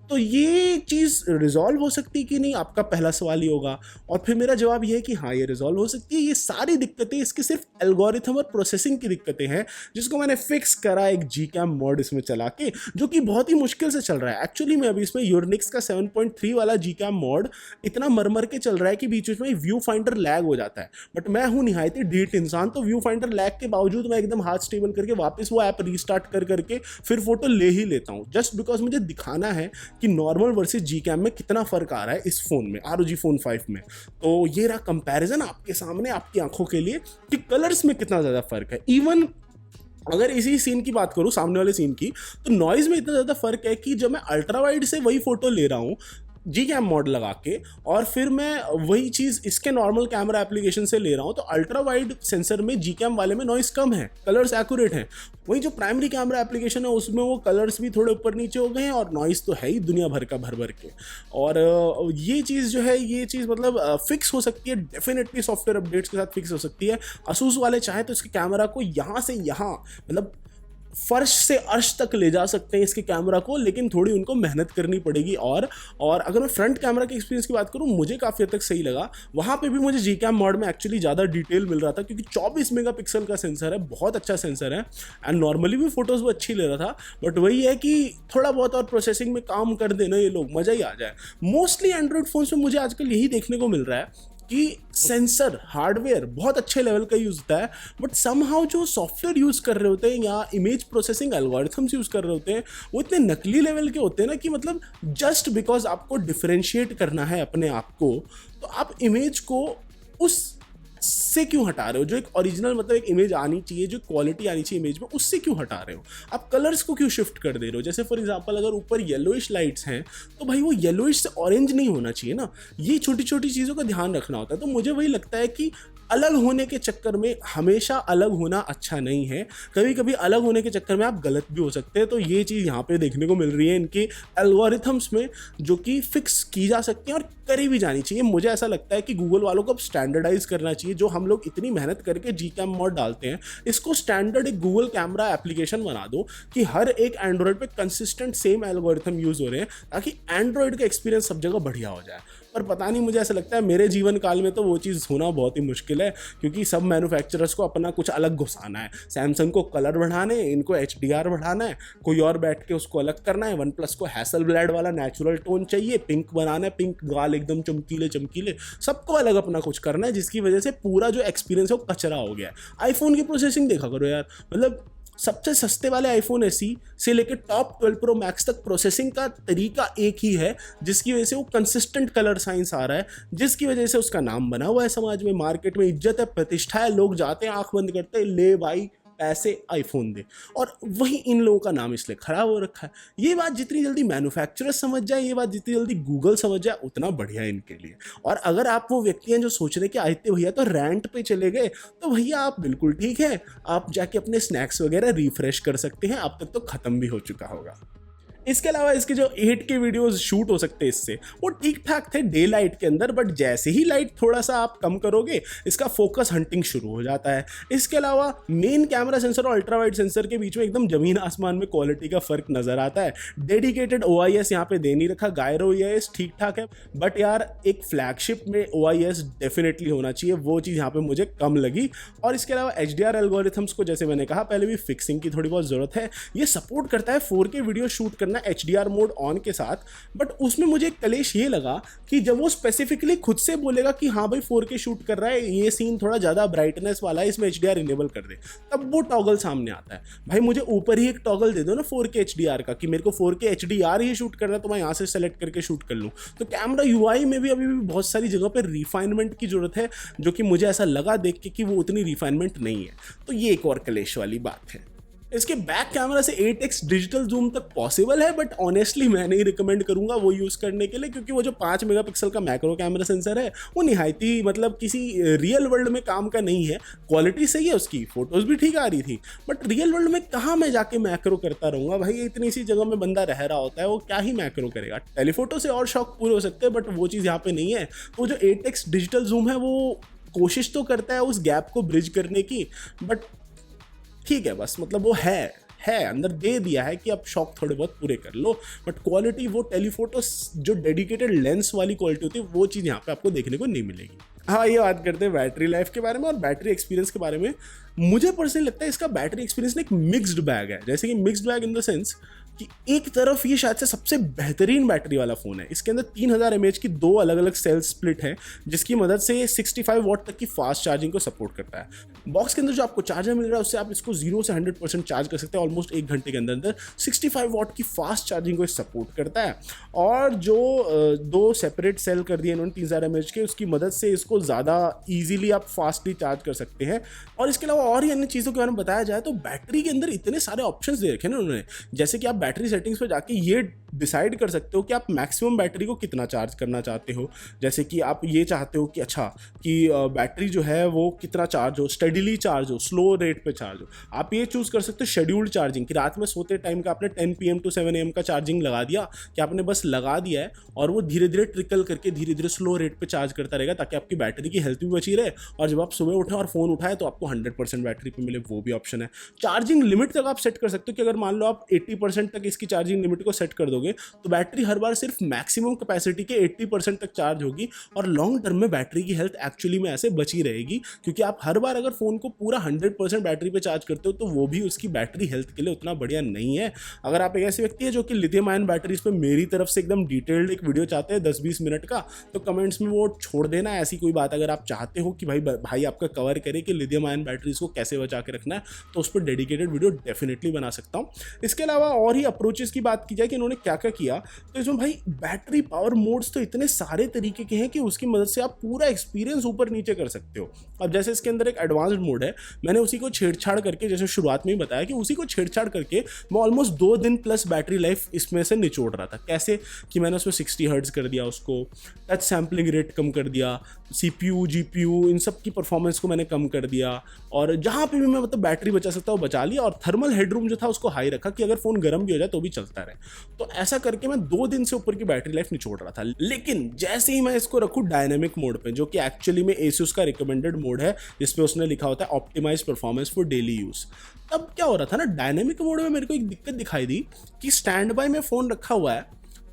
तो ये चीज़ रिजॉल्व हो सकती है कि नहीं, आपका पहला सवाल ही होगा। और फिर मेरा जवाब ये है कि हाँ ये रिजॉल्व हो सकती है। ये सारी दिक्कतें इसकी सिर्फ एल्गोरिथम और प्रोसेसिंग की दिक्कतें हैं, जिसको मैंने फिक्स करा एक Gcam मॉड इसमें चला के, जो कि बहुत ही मुश्किल से चल रहा है। एक्चुअली में अभी इसमें यूनिक्स का 7.3 वाला Gcam मॉड इतना मरमर के चल रहा है कि बीच में व्यू फाइंडर लैग हो जाता है। बट मैं हूँ निहायती ढीठ इंसान, तो व्यू फाइंडर लैग के बावजूद मैं एकदम हाथ स्टेबल करके वापस वो ऐप रीस्टार्ट करके फिर फोटो ले ही लेता हूँ, जस्ट बिकॉज मुझे दिखाना है कि नॉर्मल वर्सेस Gcam में कितना फर्क आ रहा है इस फोन में, ROG Phone 5 में। तो ये रहा कंपैरिजन आपके सामने, आपकी आंखों के लिए, कि कलर्स में कितना ज़्यादा फर्क है। इवन अगर इसी सीन की बात करूं, सामने वाले सीन की, तो नॉइज़ में इतना ज़्यादा फर्क है कि जब मैं अल्ट्रा वाइड से वही फोटो ले रहा हूं Gcam मॉड लगा के, और फिर मैं वही चीज़ इसके नॉर्मल कैमरा एप्लीकेशन से ले रहा हूँ, तो अल्ट्रा वाइड सेंसर में Gcam वाले में नॉइस कम है, कलर्स एक्यूरेट हैं। वही जो प्राइमरी कैमरा एप्लीकेशन है उसमें वो कलर्स भी थोड़े ऊपर नीचे हो गए हैं, और नॉइस तो है ही दुनिया भर का भर के। और ये चीज़ जो है, ये चीज़ मतलब फिक्स हो सकती है, डेफिनेटली सॉफ्टवेयर अपडेट्स के साथ फिक्स हो सकती है। Asus वाले चाहे तो इसके कैमरा को यहाँ से यहाँ मतलब फर्श से अर्श तक ले जा सकते हैं इसके कैमरा को, लेकिन थोड़ी उनको मेहनत करनी पड़ेगी। और अगर मैं फ्रंट कैमरा के एक्सपीरियंस की बात करूं, मुझे काफ़ी हद तक सही लगा। वहाँ पे भी मुझे Gcam मॉड में एक्चुअली ज़्यादा डिटेल मिल रहा था, क्योंकि 24 मेगापिक्सल का सेंसर है, बहुत अच्छा सेंसर है, एंड नॉर्मली भी फोटोज़ वो अच्छी ले रहा था। बट वही है कि थोड़ा बहुत और प्रोसेसिंग में काम कर देना ये लोग, मज़ा ही आ जाए। मोस्टली एंड्रॉयड फोन्स में मुझे आजकल यही देखने को मिल रहा है कि सेंसर हार्डवेयर बहुत अच्छे लेवल का यूज़ होता है, बट समहाउ जो सॉफ्टवेयर यूज़ कर रहे होते हैं या इमेज प्रोसेसिंग एल्गोरिथम्स यूज़ कर रहे होते हैं, वो इतने नकली लेवल के होते हैं ना कि मतलब जस्ट बिकॉज आपको डिफरेंशिएट करना है अपने आप को, तो आप इमेज को उस से क्यों हटा रहे हो? जो एक ओरिजिनल मतलब एक इमेज आनी चाहिए, जो क्वालिटी आनी चाहिए इमेज में, उससे क्यों हटा रहे हो? आप कलर्स को क्यों शिफ्ट कर दे रहे हो? जैसे फॉर एग्जांपल अगर ऊपर येलोइश लाइट्स हैं, तो भाई वो येलोइश से ऑरेंज नहीं होना चाहिए ना। ये छोटी छोटी चीज़ों का ध्यान रखना होता है। तो मुझे वही लगता है कि अलग होने के चक्कर में हमेशा अलग होना अच्छा नहीं है, कभी कभी अलग होने के चक्कर में आप गलत भी हो सकते हैं। तो ये चीज़ यहाँ पे देखने को मिल रही है इनके एल्गोरिथम्स में, जो कि फिक्स की जा सकती है और करी भी जानी चाहिए। मुझे ऐसा लगता है कि गूगल वालों को अब स्टैंडर्डाइज करना चाहिए। जो हम लोग इतनी मेहनत करके Gcam मॉड डालते हैं, इसको स्टैंडर्ड एक गूगल कैमरा एप्लीकेशन बना दो कि हर एक एंड्रॉयड पे कंसिस्टेंट सेम एल्गोरिथम यूज़ हो रहे हैं, ताकि एंड्रॉयड का एक्सपीरियंस सब जगह बढ़िया हो जाए। पर पता नहीं, मुझे ऐसा लगता है मेरे जीवन काल में तो वो चीज़ होना बहुत ही मुश्किल है, क्योंकि सब मैन्युफैक्चरर्स को अपना कुछ अलग घुसाना है। सैमसंग को कलर बढ़ाने हैं, इनको HDR बढ़ाना है, कोई और बैठ के उसको अलग करना है। वन प्लस को हैसलब्लैड वाला नेचुरल टोन चाहिए, पिंक बनाना है, पिंक गाल एकदम चमकीले चमकीले, सबको अलग अपना कुछ करना है, जिसकी वजह से पूरा जो एक्सपीरियंस है वो कचरा हो गया है। आईफोन की प्रोसेसिंग देखा करो यार, मतलब सबसे सस्ते वाले आईफोन SE से लेकर टॉप 12 प्रो मैक्स तक प्रोसेसिंग का तरीका एक ही है, जिसकी वजह से वो कंसिस्टेंट कलर साइंस आ रहा है, जिसकी वजह से उसका नाम बना हुआ है समाज में, मार्केट में इज्जत है, प्रतिष्ठा है, लोग जाते हैं आंख बंद करते हैं, ले भाई पैसे आईफोन दे। और वही इन लोगों का नाम इसलिए खराब हो रखा है। ये बात जितनी जल्दी मैन्युफैक्चरर समझ जाए, ये बात जितनी जल्दी गूगल समझ जाए, उतना बढ़िया है इनके लिए। और अगर आप वो व्यक्ति हैं जो सोच रहे कि आदित्य भैया तो रैंट पे चले गए, तो भैया आप बिल्कुल ठीक है, आप जाके अपने स्नैक्स वगैरह रिफ्रेश कर सकते हैं, अब तक तो खत्म भी हो चुका होगा। इसके अलावा इसके जो 8K वीडियोस शूट हो सकते हैं इससे, वो ठीक ठाक थे डे लाइट के अंदर, बट जैसे ही लाइट थोड़ा सा आप कम करोगे, इसका फोकस हंटिंग शुरू हो जाता है। इसके अलावा मेन कैमरा सेंसर और अल्ट्रा वाइड सेंसर के बीच में एकदम जमीन आसमान में क्वालिटी का फर्क नजर आता है। डेडिकेटेड OIS यहाँ पे दे नहीं रखा, गायरो OIS ठीक ठाक है, बट यार एक फ्लैगशिप में OIS डेफिनेटली होना चाहिए, वो चीज़ यहाँ पे मुझे कम लगी। और इसके अलावा HDR एल्गोरिथम्स को जैसे मैंने कहा पहले भी फिक्सिंग की थोड़ी बहुत ज़रूरत है। ये सपोर्ट करता है 4K वीडियो शूट करना HDR मोड ऑन के साथ, बट उसमें मुझे एक कलेश ये लगा कि जब वो स्पेसिफिकली खुद से बोलेगा कि हाँ भाई 4K शूट कर रहा है, ये सीन थोड़ा ज़्यादा ब्राइटनेस वाला है, इसमें HDR इनेबल कर दे, तब वो टॉगल सामने आता है। भाई मुझे ऊपर ही एक टॉगल दे दो ना 4K HDR का, कि मेरे को 4K HDR ही शूट करना है, तो मैं यहाँ से सेलेक्ट करके शूट कर लूँ। तो कैमरा UI में भी अभी भी बहुत सारी जगह पर रिफाइनमेंट की जरूरत है, जो कि मुझे ऐसा लगा देख के कि वो उतनी रिफाइनमेंट नहीं है। तो ये एक और कलेश वाली बात है। इसके बैक कैमरा से 8x डिजिटल जूम तक पॉसिबल है, बट ऑनेस्टली मैं नहीं रिकमेंड करूंगा वो यूज़ करने के लिए, क्योंकि वो जो 5 मेगापिक्सल का मैक्रो कैमरा सेंसर है वो निहायती मतलब किसी रियल वर्ल्ड में काम का नहीं है। क्वालिटी सही है उसकी, फोटोज़ भी ठीक आ रही थी, बट रियल वर्ल्ड में कहाँ मैं जाके मैक्रो करता रहूँगा भाई, इतनी सी जगह में बंदा रह रहा होता है, वो क्या ही मैक्रो करेगा। टेलीफोटो से और शौक पूरे हो सकते हैं, बट वो चीज़ यहाँ पे नहीं है। तो जो 8x डिजिटल जूम है वो कोशिश तो करता है उस गैप को ब्रिज करने की, बट ठीक है, बस मतलब वो है अंदर दे दिया है कि आप शौक थोड़े बहुत पूरे कर लो, बट क्वालिटी वो टेलीफोटो जो डेडिकेटेड लेंस वाली क्वालिटी होती है, वो चीज़ यहाँ पे आपको देखने को नहीं मिलेगी। हाँ, ये बात करते हैं बैटरी लाइफ के बारे में और बैटरी एक्सपीरियंस के बारे में। मुझे पर्सनली लगता है इसका बैटरी एक्सपीरियंस ना एक मिक्स्ड बैग है। जैसे कि mixed bag in the sense कि एक तरफ ये शायद से सबसे बेहतरीन बैटरी वाला फ़ोन है। इसके अंदर 3000 mAh की 2 अलग अलग सेल स्प्लिट है, जिसकी मदद से ये 65 वॉट तक की फास्ट चार्जिंग को सपोर्ट करता है। बॉक्स के अंदर जो आपको चार्जर मिल रहा है उससे आप इसको 0 से 100% चार्ज कर सकते हैं ऑलमोस्ट 1 घंटे के अंदर अंदर। 65 वॉट की फास्ट चार्जिंग को सपोर्ट करता है और जो 2 सेपरेट सेल कर दिए इन्होंने 3000 mAh के, उसकी मदद से इसको ज़्यादा ईजिली आप फास्टली चार्ज कर सकते हैं। और इसके अलावा और ही अन्य चीज़ों के बारे में बताया जाए तो बैटरी के अंदर इतने सारे ऑप्शंस दे रखे हैं ना उन्होंने, जैसे कि आप बैटरी सेटिंग्स पे जाके ये डिसाइड कर सकते हो कि आप मैक्सिमम बैटरी को कितना चार्ज करना चाहते हो। जैसे कि आप ये चाहते हो कि अच्छा कि बैटरी जो है वो कितना चार्ज हो, स्टेडीली चार्ज हो, स्लो रेट पे चार्ज हो। आप ये चूज़ कर सकते हो शेड्यूल्ड चार्जिंग, कि रात में सोते टाइम का आपने 10 PM to 7 AM का चार्जिंग लगा दिया, कि आपने बस लगा दिया है और वो धीरे धीरे ट्रिकल करके धीरे धीरे स्लो रेट पे चार्ज करता रहेगा, ताकि आपकी बैटरी की हेल्थ भी बची रहे और जब आप सुबह उठें और फ़ोन उठाए तो आपको 100% बैटरी पे मिले, वो भी ऑप्शन है। चार्जिंग लिमिट तक आप सेट कर सकते हो कि अगर मान लो आप 80% तक इसकी चार्जिंग लिमिट को सेट कर दोगे तो बैटरी हर बार सिर्फ मैक्सिमम कैपेसिटी के 80% तक चार्ज होगी और लॉन्ग टर्म में बैटरी की हेल्थ एक्चुअली में ऐसे बची रहेगी, क्योंकि आप हर बार अगर फ़ोन को पूरा 100% बैटरी पे चार्ज करते हो तो वो भी उसकी बैटरी हेल्थ के लिए उतना बढ़िया नहीं है। अगर आप एक ऐसे व्यक्ति है जो कि लिथियम आयन बैटरीज पे मेरी तरफ से एकदम डिटेल्ड एक वीडियो चाहते हैं 10-20 मिनट का, तो कमेंट्स में वो छोड़ देना। ऐसी कोई बात अगर आप चाहते हो कि भाई आपका कवर करे कि लिथियम आयन बैटरीज को कैसे बचा के रखना है, तो उस पर डेडिकेटेड वीडियो डेफिनेटली बना सकता हूँ। इसके अलावा और ही अप्रोचेस की बात की जाए कि इन्होंने क्या क्या किया, तो इसमें भाई बैटरी पावर मोड्स तो इतने सारे तरीके के हैं कि उसकी मदद से आप पूरा एक्सपीरियंस ऊपर नीचे कर सकते हो। अब जैसे इसके अंदर एक एडवांस्ड मोड है, मैंने उसी को छेड़छाड़ करके, जैसे शुरुआत में ही बताया कि उसी को छेड़छाड़ करके मैं ऑलमोस्ट 2 दिन प्लस बैटरी लाइफ इसमें से निचोड़ रहा था। कैसे कि मैंने उसमें 60 हर्ट्ज कर दिया, उसको टच सैम्पलिंग रेट कम कर दिया, CPU GPU इन सब की परफॉर्मेंस को मैंने कम कर दिया, और जहाँ पे भी मैं मतलब बैटरी बचा सकता हूँ बचा लिया, और थर्मल हेडरूम जो था उसको हाई रखा कि अगर फ़ोन गर्म भी हो जाए तो भी चलता रहे। तो ऐसा करके मैं 2 दिन से ऊपर की बैटरी लाइफ निचोड़ रहा था। लेकिन जैसे ही मैं इसको रखूँ डायनेमिक मोड पे, जो कि एक्चुअली में Asus का रिकमेंडेड मोड है, जिसपे उसने लिखा होता है optimize performance for daily use, तब क्या हो रहा था ना, डायनेमिक मोड में मेरे को एक दिक्कत दिखाई दी कि स्टैंड बाय में फ़ोन रखा हुआ है,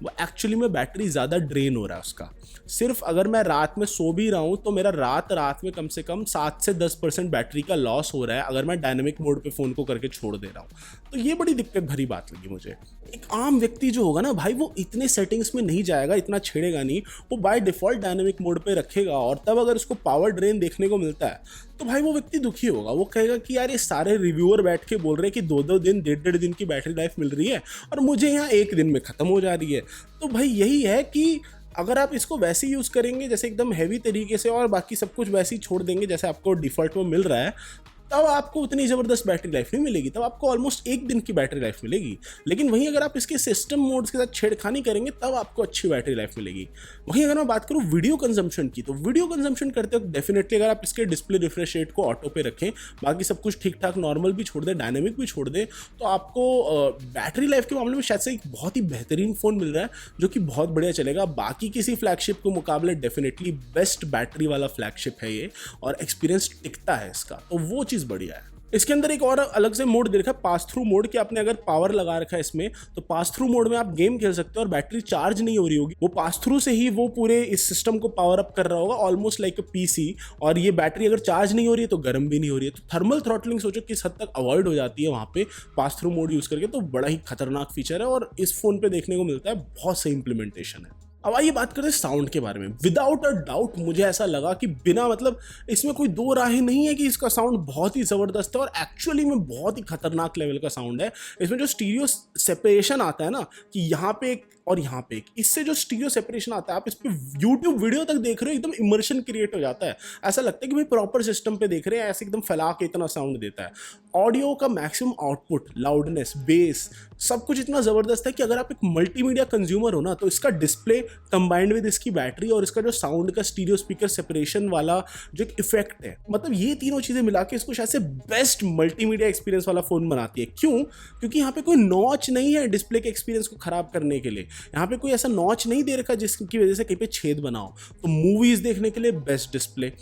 वो एक्चुअली में बैटरी ज़्यादा ड्रेन हो रहा है उसका। सिर्फ अगर मैं रात में सो भी रहा हूँ तो मेरा रात में कम से कम 7 से 10% बैटरी का लॉस हो रहा है अगर मैं डायनेमिक मोड पे फ़ोन को करके छोड़ दे रहा हूँ। तो ये बड़ी दिक्कत भरी बात लगी मुझे। एक आम व्यक्ति जो होगा ना भाई, वो इतने सेटिंग्स में नहीं जाएगा, इतना छेड़ेगा नहीं, वो बाय डिफ़ॉल्ट डायनेमिक मोड पे रखेगा, और तब अगर उसको पावर ड्रेन देखने को मिलता है तो भाई वो व्यक्ति दुखी होगा। वो कहेगा कि यार ये सारे रिव्यूअर बैठ के बोल रहे हैं कि 2-2 दिन 1.5 दिन की बैटरी लाइफ मिल रही है और मुझे यहाँ 1 दिन में ख़त्म हो जा रही है। तो भाई यही है कि अगर आप इसको वैसे यूज़ करेंगे जैसे एकदम हैवी तरीके से, और बाकी सब कुछ वैसे ही छोड़ देंगे जैसे आपको डिफ़ॉल्ट में मिल रहा है, तब आपको उतनी ज़बरदस्त बैटरी लाइफ नहीं मिलेगी, तब आपको ऑलमोस्ट 1 दिन की बैटरी लाइफ मिलेगी। लेकिन वहीं अगर आप इसके सिस्टम मोड्स के साथ छेड़खानी करेंगे तब आपको अच्छी बैटरी लाइफ मिलेगी। वहीं अगर मैं बात करूँ वीडियो कंजम्पशन की, तो वीडियो कंजम्पशन करते वक्त डेफिनेटली अगर आप इसके डिस्प्ले रिफ्रेश रेट को ऑटो पे रखें, बाकी सब कुछ ठीक ठाक नॉर्मल भी छोड़ दें, डायनेमिक भी छोड़ दें, तो आपको बैटरी लाइफ के मामले में शायद से एक बहुत ही बेहतरीन फ़ोन मिल रहा है जो कि बहुत बढ़िया चलेगा। बाकी किसी फ्लैगशिप के मुकाबले डेफिनेटली बेस्ट बैटरी वाला फ्लैगशिप है ये, और एक्सपीरियंस टिकता है इसका, तो वो चीज़ बढ़िया है। इसके अंदर एक और अलग से मोड दे रखा है, पास थ्रू मोड, कि आपने अगर पावर लगा रखा है इसमें तो पास थ्रू मोड में आप गेम खेल सकते हो और बैटरी चार्ज नहीं हो रही होगी, वो पास थ्रू से ही वो पूरे इस सिस्टम को पावर अप कर रहा होगा ऑलमोस्ट लाइक अ PC, और ये बैटरी अगर चार्ज नहीं हो रही है तो गर्म भी नहीं हो रही है। तो थर्मल थ्रॉटलिंग सोचो किस हद तक अवॉइड हो जाती है वहाँ पे पास थ्रू मोड यूज़ करके, तो बड़ा ही खतरनाक फीचर है और इस फोन पे देखने को मिलता है, बहुत सही इंप्लीमेंटेशन है। अब आइए बात करते हैं साउंड के बारे में। विदाउट अ डाउट मुझे ऐसा लगा कि बिना मतलब इसमें कोई दो राहें नहीं है कि इसका साउंड बहुत ही ज़बरदस्त है और एक्चुअली में बहुत ही खतरनाक लेवल का साउंड है। इसमें जो स्टीरियो सेपरेशन आता है ना, कि यहाँ पे एक और यहाँ पे एक, इससे जो स्टीरियो सेपरेशन आता है, आप इस पे यूट्यूब वीडियो तक देख रहे हो, एकदम इमर्शन क्रिएट हो जाता है। ऐसा लगता है कि भाई प्रॉपर सिस्टम पे देख रहे हैं, ऐसे एकदम फैला के इतना साउंड देता है। ऑडियो का मैक्सिमम आउटपुट, लाउडनेस, बेस, सब कुछ इतना ज़बरदस्त है कि अगर आप एक मल्टीमीडिया कंज्यूमर हो ना, तो इसका डिस्प्ले कंबाइंड विद इसकी बैटरी और इसका जो साउंड का स्टीरियो स्पीकर सेपरेशन वाला जो एक इफेक्ट है, मतलब ये तीनों चीज़ें मिला के इसको शायद से बेस्ट मल्टीमीडिया एक्सपीरियंस वाला फ़ोन बनाती है। क्यों? क्योंकि यहाँ पे कोई नॉच नहीं है डिस्प्ले के एक्सपीरियंस को ख़राब करने के लिए। यहाँ पे कोई ऐसा नॉच नहीं दे रखा जिसकी वजह से कहीं पे छेद बनाओ। तो मूवीज़ देखने के लिए बेस्ट डिस्प्ले,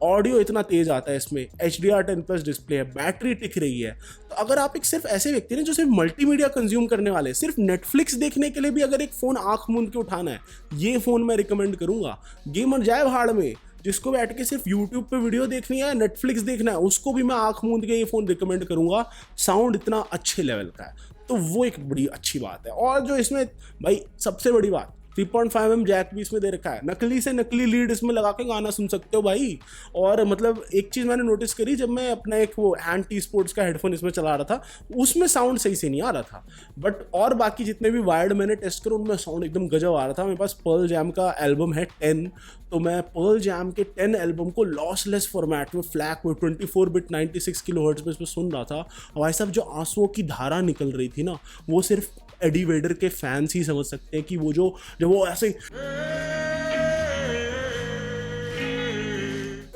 ऑडियो इतना तेज आता है इसमें, HDR10+ डिस्प्ले है, बैटरी टिक रही है। तो अगर आप एक सिर्फ ऐसे व्यक्ति हैं जो सिर्फ मल्टीमीडिया कंज्यूम करने वाले, सिर्फ नेटफ्लिक्स देखने के लिए भी अगर एक फ़ोन आंख मूंद के उठाना है, ये फ़ोन मैं रिकमेंड करूंगा। गेमर जाए भाड़ में, जिसको बैठ के सिर्फ यूट्यूब पे वीडियो देखनी है, नेटफ्लिक्स देखना है, उसको भी मैं आंख मूंद के ये फ़ोन रिकमेंड करूँगा। साउंड इतना अच्छे लेवल का है, तो वो एक बड़ी अच्छी बात है। और जो इसमें भाई सबसे बड़ी बात, 3.5mm जैक भी इसमें दे रखा है, नकली से नकली लीड इसमें लगा के गाना सुन सकते हो भाई। और मतलब एक चीज़ मैंने नोटिस करी, जब मैं अपना एक वो एंटी स्पोर्ट्स का हेडफोन इसमें चला रहा था, उसमें साउंड सही से नहीं आ रहा था, बट और बाकी जितने भी वायर्ड मैंने टेस्ट करे उनमें साउंड एकदम गजब आ रहा था। मेरे पास पर्ल जैम का एल्बम है 10, तो मैं पर्ल जैम के 10 एल्बम को लॉसलेस फॉर्मेट में फ्लैक में 24 बिट 96 किलोहर्ट्ज़ में इसमें सुन रहा था। और भाई साहब जो आंसुओं की धारा निकल रही थी ना, वो सिर्फ एडी वेडर के फैंस ही समझ सकते हैं कि वो जो जब वो ऐसे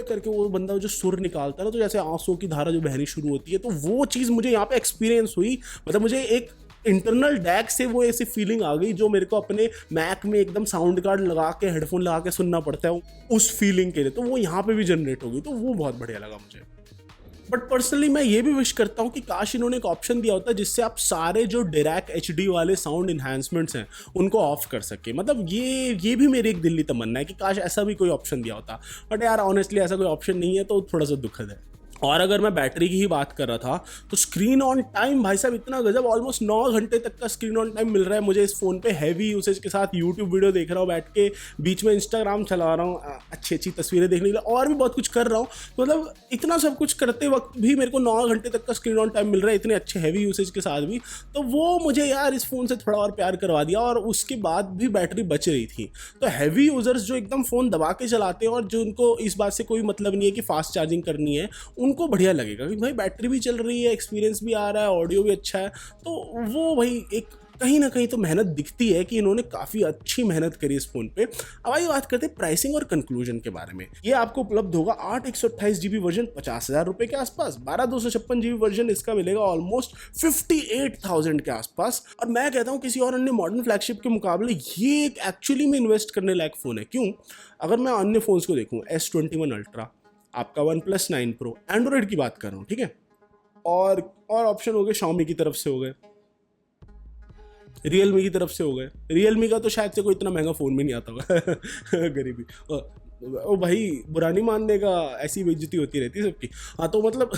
करके वो बंदा जो सुर निकालता है ना, तो जैसे आंसुओं की धारा जो बहनी शुरू होती है, तो वो चीज़ मुझे यहाँ पे एक्सपीरियंस हुई। मतलब मुझे एक इंटरनल डैक से वो ऐसी फीलिंग आ गई जो मेरे को अपने मैक में एकदम साउंड कार्ड लगा के हेडफोन लगा के सुनना पड़ता है उस फीलिंग के लिए, तो वो यहाँ पे भी जनरेट होगी, तो वो बहुत बढ़िया लगा मुझे। बट पर्सनली मैं ये भी विश करता हूँ कि काश इन्होंने एक ऑप्शन दिया होता जिससे आप सारे जो डायरेक्ट HD वाले साउंड इन्हांसमेंट्स हैं उनको ऑफ कर सके। मतलब ये भी मेरी एक दिल्ली तमन्ना है कि काश ऐसा भी कोई ऑप्शन दिया होता, बट यार ऑनेस्टली ऐसा कोई ऑप्शन नहीं है, तो थोड़ा सा दुखद है। और अगर मैं बैटरी की ही बात कर रहा था, तो स्क्रीन ऑन टाइम भाई साहब इतना गजब, ऑलमोस्ट 9 घंटे तक का स्क्रीन ऑन टाइम मिल रहा है मुझे इस फ़ोन पे। हैवी यूसेज के साथ यूट्यूब वीडियो देख रहा हूँ बैठ के, बीच में इंस्टाग्राम चला रहा हूँ, अच्छी अच्छी तस्वीरें देखने के लिए, और भी बहुत कुछ कर रहा हूँ। मतलब इतना सब कुछ करते वक्त भी मेरे को 9 घंटे तक का स्क्रीन ऑन टाइम मिल रहा है, इतने अच्छे हैवी यूसेज के साथ भी। तो वो मुझे यार इस फ़ोन से थोड़ा और प्यार करवा दिया, और उसके बाद भी बैटरी बच रही थी। तो हैवी यूज़र्स जो एकदम फ़ोन दबा के चलाते हैं और जो उनको इस बात से कोई मतलब नहीं है कि फास्ट चार्जिंग करनी है, उनको बढ़िया लगेगा कि भाई बैटरी भी चल रही है, एक्सपीरियंस भी आ रहा है, ऑडियो भी अच्छा है। तो वो भाई एक कहीं ना कहीं तो मेहनत दिखती है कि इन्होंने काफ़ी अच्छी मेहनत करी इस फ़ोन पे। अब आइए बात करते हैं प्राइसिंग और कंक्लूजन के बारे में। ये आपको उपलब्ध होगा 8 128 GB वर्जन 50,000 रुपये के आसपास, 12 256 GB वर्जन इसका मिलेगा ऑलमोस्ट 58,000 के आसपास। और मैं कहता हूँ किसी और अन्य मॉडर्न फ्लैगशिप के मुकाबले ये एक एक्चुअली में इन्वेस्ट करने लायक फ़ोन है। क्यों? अगर मैं अन्य फ़ोन्स को देखूँ, S21 अल्ट्रा, आपका OnePlus 9 Pro, एंड्रॉयड की बात कर रहा हूँ, ठीक है, और ऑप्शन हो गए Xiaomi की तरफ से, हो गए रियलमी की तरफ से, हो गए रियलमी का तो शायद से कोई इतना महंगा फ़ोन में नहीं आता होगा गरीबी ओ भाई, बुरा नहीं मानने का, ऐसी बेइज्जती होती रहती है सबकी। हाँ तो मतलब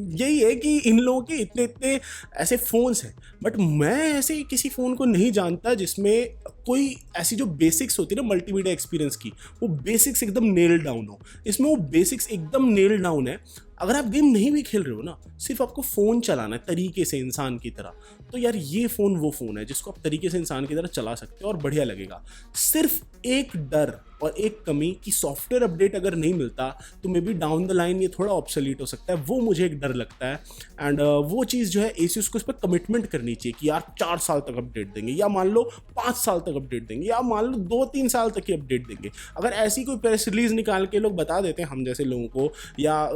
यही है कि इन लोगों के इतने इतने ऐसे फ़ोन्स हैं, बट मैं ऐसे किसी फ़ोन को नहीं जानता जिसमें कोई ऐसी जो बेसिक्स होती है ना मल्टीमीडिया एक्सपीरियंस की, वो बेसिक्स एकदम नेल डाउन हो। इसमें वो बेसिक्स एकदम नेल डाउन है। अगर आप गेम नहीं भी खेल रहे हो ना, सिर्फ आपको फ़ोन चलाना है तरीके से इंसान की तरह, तो यार ये फ़ोन वो फ़ोन है जिसको आप तरीके से इंसान की तरह चला सकते हो और बढ़िया लगेगा। सिर्फ एक डर और एक कमी कि सॉफ्टवेयर अपडेट अगर नहीं मिलता तो may be down the line ये थोड़ा ऑब्सोलीट हो सकता है, वो मुझे एक डर लगता है। एंड वो चीज़ जो है ASUS को इस पर कमिटमेंट करनी चाहिए कि यार 4 साल तक अपडेट देंगे, या मान लो 5 साल तक अपडेट देंगे, या मान लो 2-3 साल तक ही अपडेट देंगे। अगर ऐसी कोई प्रेस रिलीज निकाल के लोग बता देते हैं हम जैसे लोगों को, या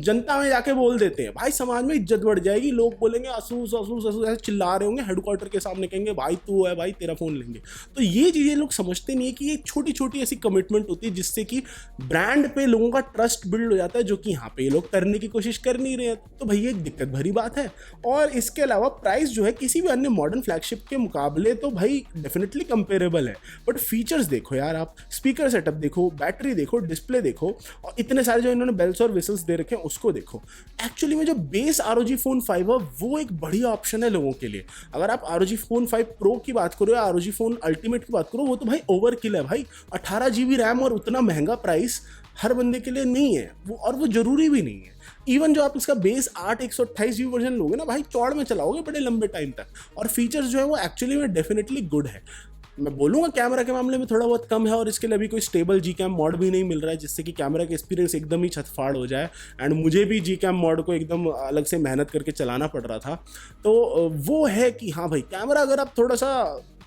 जनता में जाके बोल देते हैं, भाई समाज में इज्जत बढ़ जाएगी, लोग बोलेंगे असूस असूस असूस, ऐसे चिल्ला रहे होंगे हेडक्वार्टर के सामने, कहेंगे भाई तू है भाई तेरा फ़ोन लेंगे। तो ये चीज़ें लोग समझते नहीं है कि ये छोटी छोटी ऐसी कमिटमेंट होती है जिससे कि ब्रांड पे लोगों का ट्रस्ट बिल्ड हो जाता है, जो कि यहाँ पे ये लोग करने की कोशिश कर नहीं रहे हैं। तो भैया एक दिक्कत भरी बात है। और इसके अलावा प्राइस जो है किसी भी अन्य मॉडर्न फ्लैगशिप के मुकाबले तो भाई डेफिनेटली कंपेरेबल है, बट फीचर्स देखो यार, आप स्पीकर सेटअप देखो, बैटरी देखो, डिस्प्ले देखो, और इतने सारे जो इन्होंने बेल्स और विसल्स दे रखे हैं उसको देखो। एक्चुअली में जो बेस ROG Phone 5 है वो एक बढ़िया ऑप्शन है लोगों के लिए। अगर आप ROG Phone 5 Pro की बात करो या ROG Phone Ultimate की बात करो, वो तो भाई ओवर किल है भाई। 18 GB रैम और उतना महंगा प्राइस हर बंदे के लिए नहीं है वो, और वो जरूरी भी नहीं है। इवन जो आप इसका बेस 8 128 GB वर्जन लोगे ना भाई, चौड़ में चलाओगे बड़े लंबे टाइम तक, और फीचर्स जो है वो एक्चुअली में डेफिनेटली गुड है। मैं बोलूँगा कैमरा के मामले में थोड़ा बहुत कम है, और इसके लिए अभी कोई स्टेबल Gcam मॉड भी नहीं मिल रहा है जिससे कि कैमरा का एक्सपीरियंस एकदम ही छतफाड़ हो जाए। एंड मुझे भी Gcam मॉड को एकदम अलग से मेहनत करके चलाना पड़ रहा था। तो वो है कि हाँ भाई, कैमरा अगर आप थोड़ा सा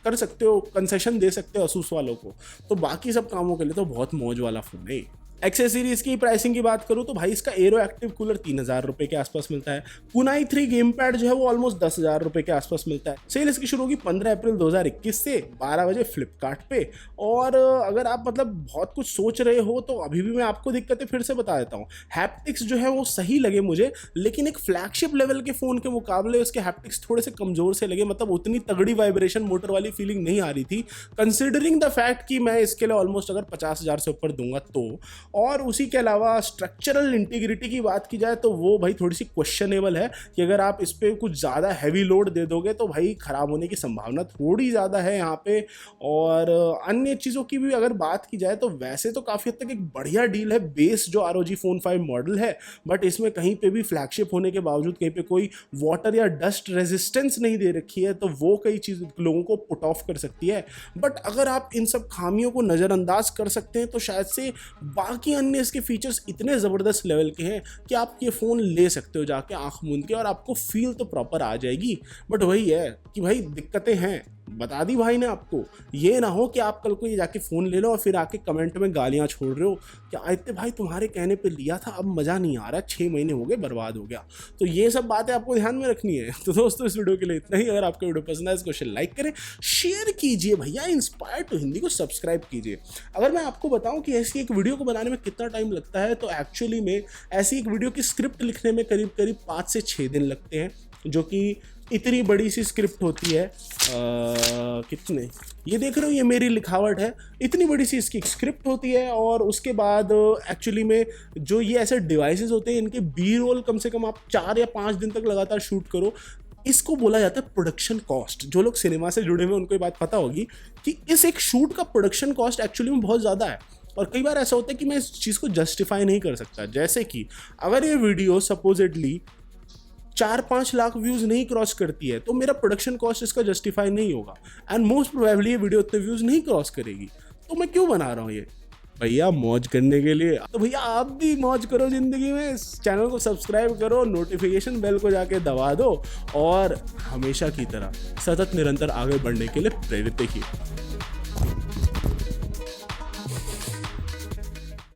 कर सकते हो, कंसेशन दे सकते हो ASUS वालों को, तो बाकी सब कामों के लिए तो बहुत मौज वाला फ़ोन है। एक्सेसरीज की प्राइसिंग की बात करूँ तो भाई इसका एरो एक्टिव कूलर 3,000 रुपये के आसपास मिलता है। कुनाई 3 गेम पैड जो है वो ऑलमोस्ट 10,000 रुपये के आसपास मिलता है। सेल इसकी शुरू होगी 15 अप्रैल 2021 से 12 बजे फ्लिपकार्ट पे। और अगर आप मतलब बहुत कुछ सोच रहे हो तो अभी भी मैं आपको दिक्कतें फिर से बता देता हूँ। हैप्टिक्स जो है वो सही लगे मुझे, लेकिन एक फ्लैगशिप लेवल के फ़ोन के मुकाबले उसके हैप्टिक्स थोड़े से कमज़ोर से लगे। मतलब उतनी तगड़ी वाइब्रेशन मोटर वाली फीलिंग नहीं आ रही थी, कंसिडरिंग द फैक्ट कि मैं इसके लिए ऑलमोस्ट अगर 50,000 से ऊपर दूंगा तो। और उसी के अलावा स्ट्रक्चरल इंटीग्रिटी की बात की जाए तो वो भाई थोड़ी सी क्वेश्चनेबल है कि अगर आप इस पर कुछ ज़्यादा हैवी लोड दे दोगे तो भाई ख़राब होने की संभावना थोड़ी ज़्यादा है यहाँ पे। और अन्य चीज़ों की भी अगर बात की जाए तो वैसे तो काफ़ी हद तक एक बढ़िया डील है बेस जो ROG Phone 5 मॉडल है, बट इसमें कहीं पे भी फ्लैगशिप होने के बावजूद कहीं पे कोई वाटर या डस्ट रेजिस्टेंस नहीं दे रखी है, तो वो कई चीज़ लोगों को पुट ऑफ कर सकती है। बट अगर आप इन सब खामियों को नज़रअंदाज कर सकते हैं तो शायद से बाकी अन्य इसके फीचर्स इतने ज़बरदस्त लेवल के हैं कि आप ये फ़ोन ले सकते हो जाके आंख मूंद के, और आपको फील तो प्रॉपर आ जाएगी। बट वही है कि भाई दिक्कतें हैं, बता दी भाई ने आपको। ये ना हो कि आप कल को ये जाके फ़ोन ले लो और फिर आके कमेंट में गालियाँ छोड़ रहे हो कि आदित्य भाई तुम्हारे कहने पे लिया था, अब मज़ा नहीं आ रहा, 6 महीने हो गए, बर्बाद हो गया। तो ये सब बातें आपको ध्यान में रखनी है। तो दोस्तों इस वीडियो के लिए इतना ही। अगर आपको वीडियो पसंद है इसको लाइक करें, शेयर कीजिए भैया, इंस्पायर टू हिंदी को सब्सक्राइब कीजिए। अगर मैं आपको बताऊं कि ऐसी एक वीडियो को बनाने में कितना टाइम लगता है, तो एक्चुअली में ऐसी एक वीडियो की स्क्रिप्ट लिखने में करीब करीब 5 से 6 दिन लगते हैं, जो कि इतनी बड़ी सी स्क्रिप्ट होती है। कितने ये देख रहे हो, ये मेरी लिखावट है, इतनी बड़ी सी इसकी स्क्रिप्ट होती है। और उसके बाद एक्चुअली में जो ये ऐसे डिवाइसेस होते हैं, इनके बी रोल कम से कम आप 4 या 5 दिन तक लगातार शूट करो। इसको बोला जाता है प्रोडक्शन कॉस्ट। जो लोग सिनेमा से जुड़े हुए उनको ये बात पता होगी कि इस एक शूट का प्रोडक्शन कॉस्ट एक्चुअली में बहुत ज़्यादा है। और कई बार ऐसा होता है कि मैं इस चीज़ को जस्टिफाई नहीं कर सकता। जैसे कि अगर ये वीडियो सपोजिटली 4-5 लाख व्यूज़ नहीं क्रॉस करती है तो मेरा प्रोडक्शन कॉस्ट इसका जस्टिफाई नहीं होगा, एंड मोस्ट प्रोबेबली ये वीडियो उतने व्यूज़ नहीं क्रॉस करेगी। तो मैं क्यों बना रहा हूँ ये? भैया मौज करने के लिए। तो भैया आप भी मौज करो ज़िंदगी में, इस चैनल को सब्सक्राइब करो, नोटिफिकेशन बेल को जाके दबा दो, और हमेशा की तरह सतत निरंतर आगे बढ़ने के लिए प्रेरित रहिए।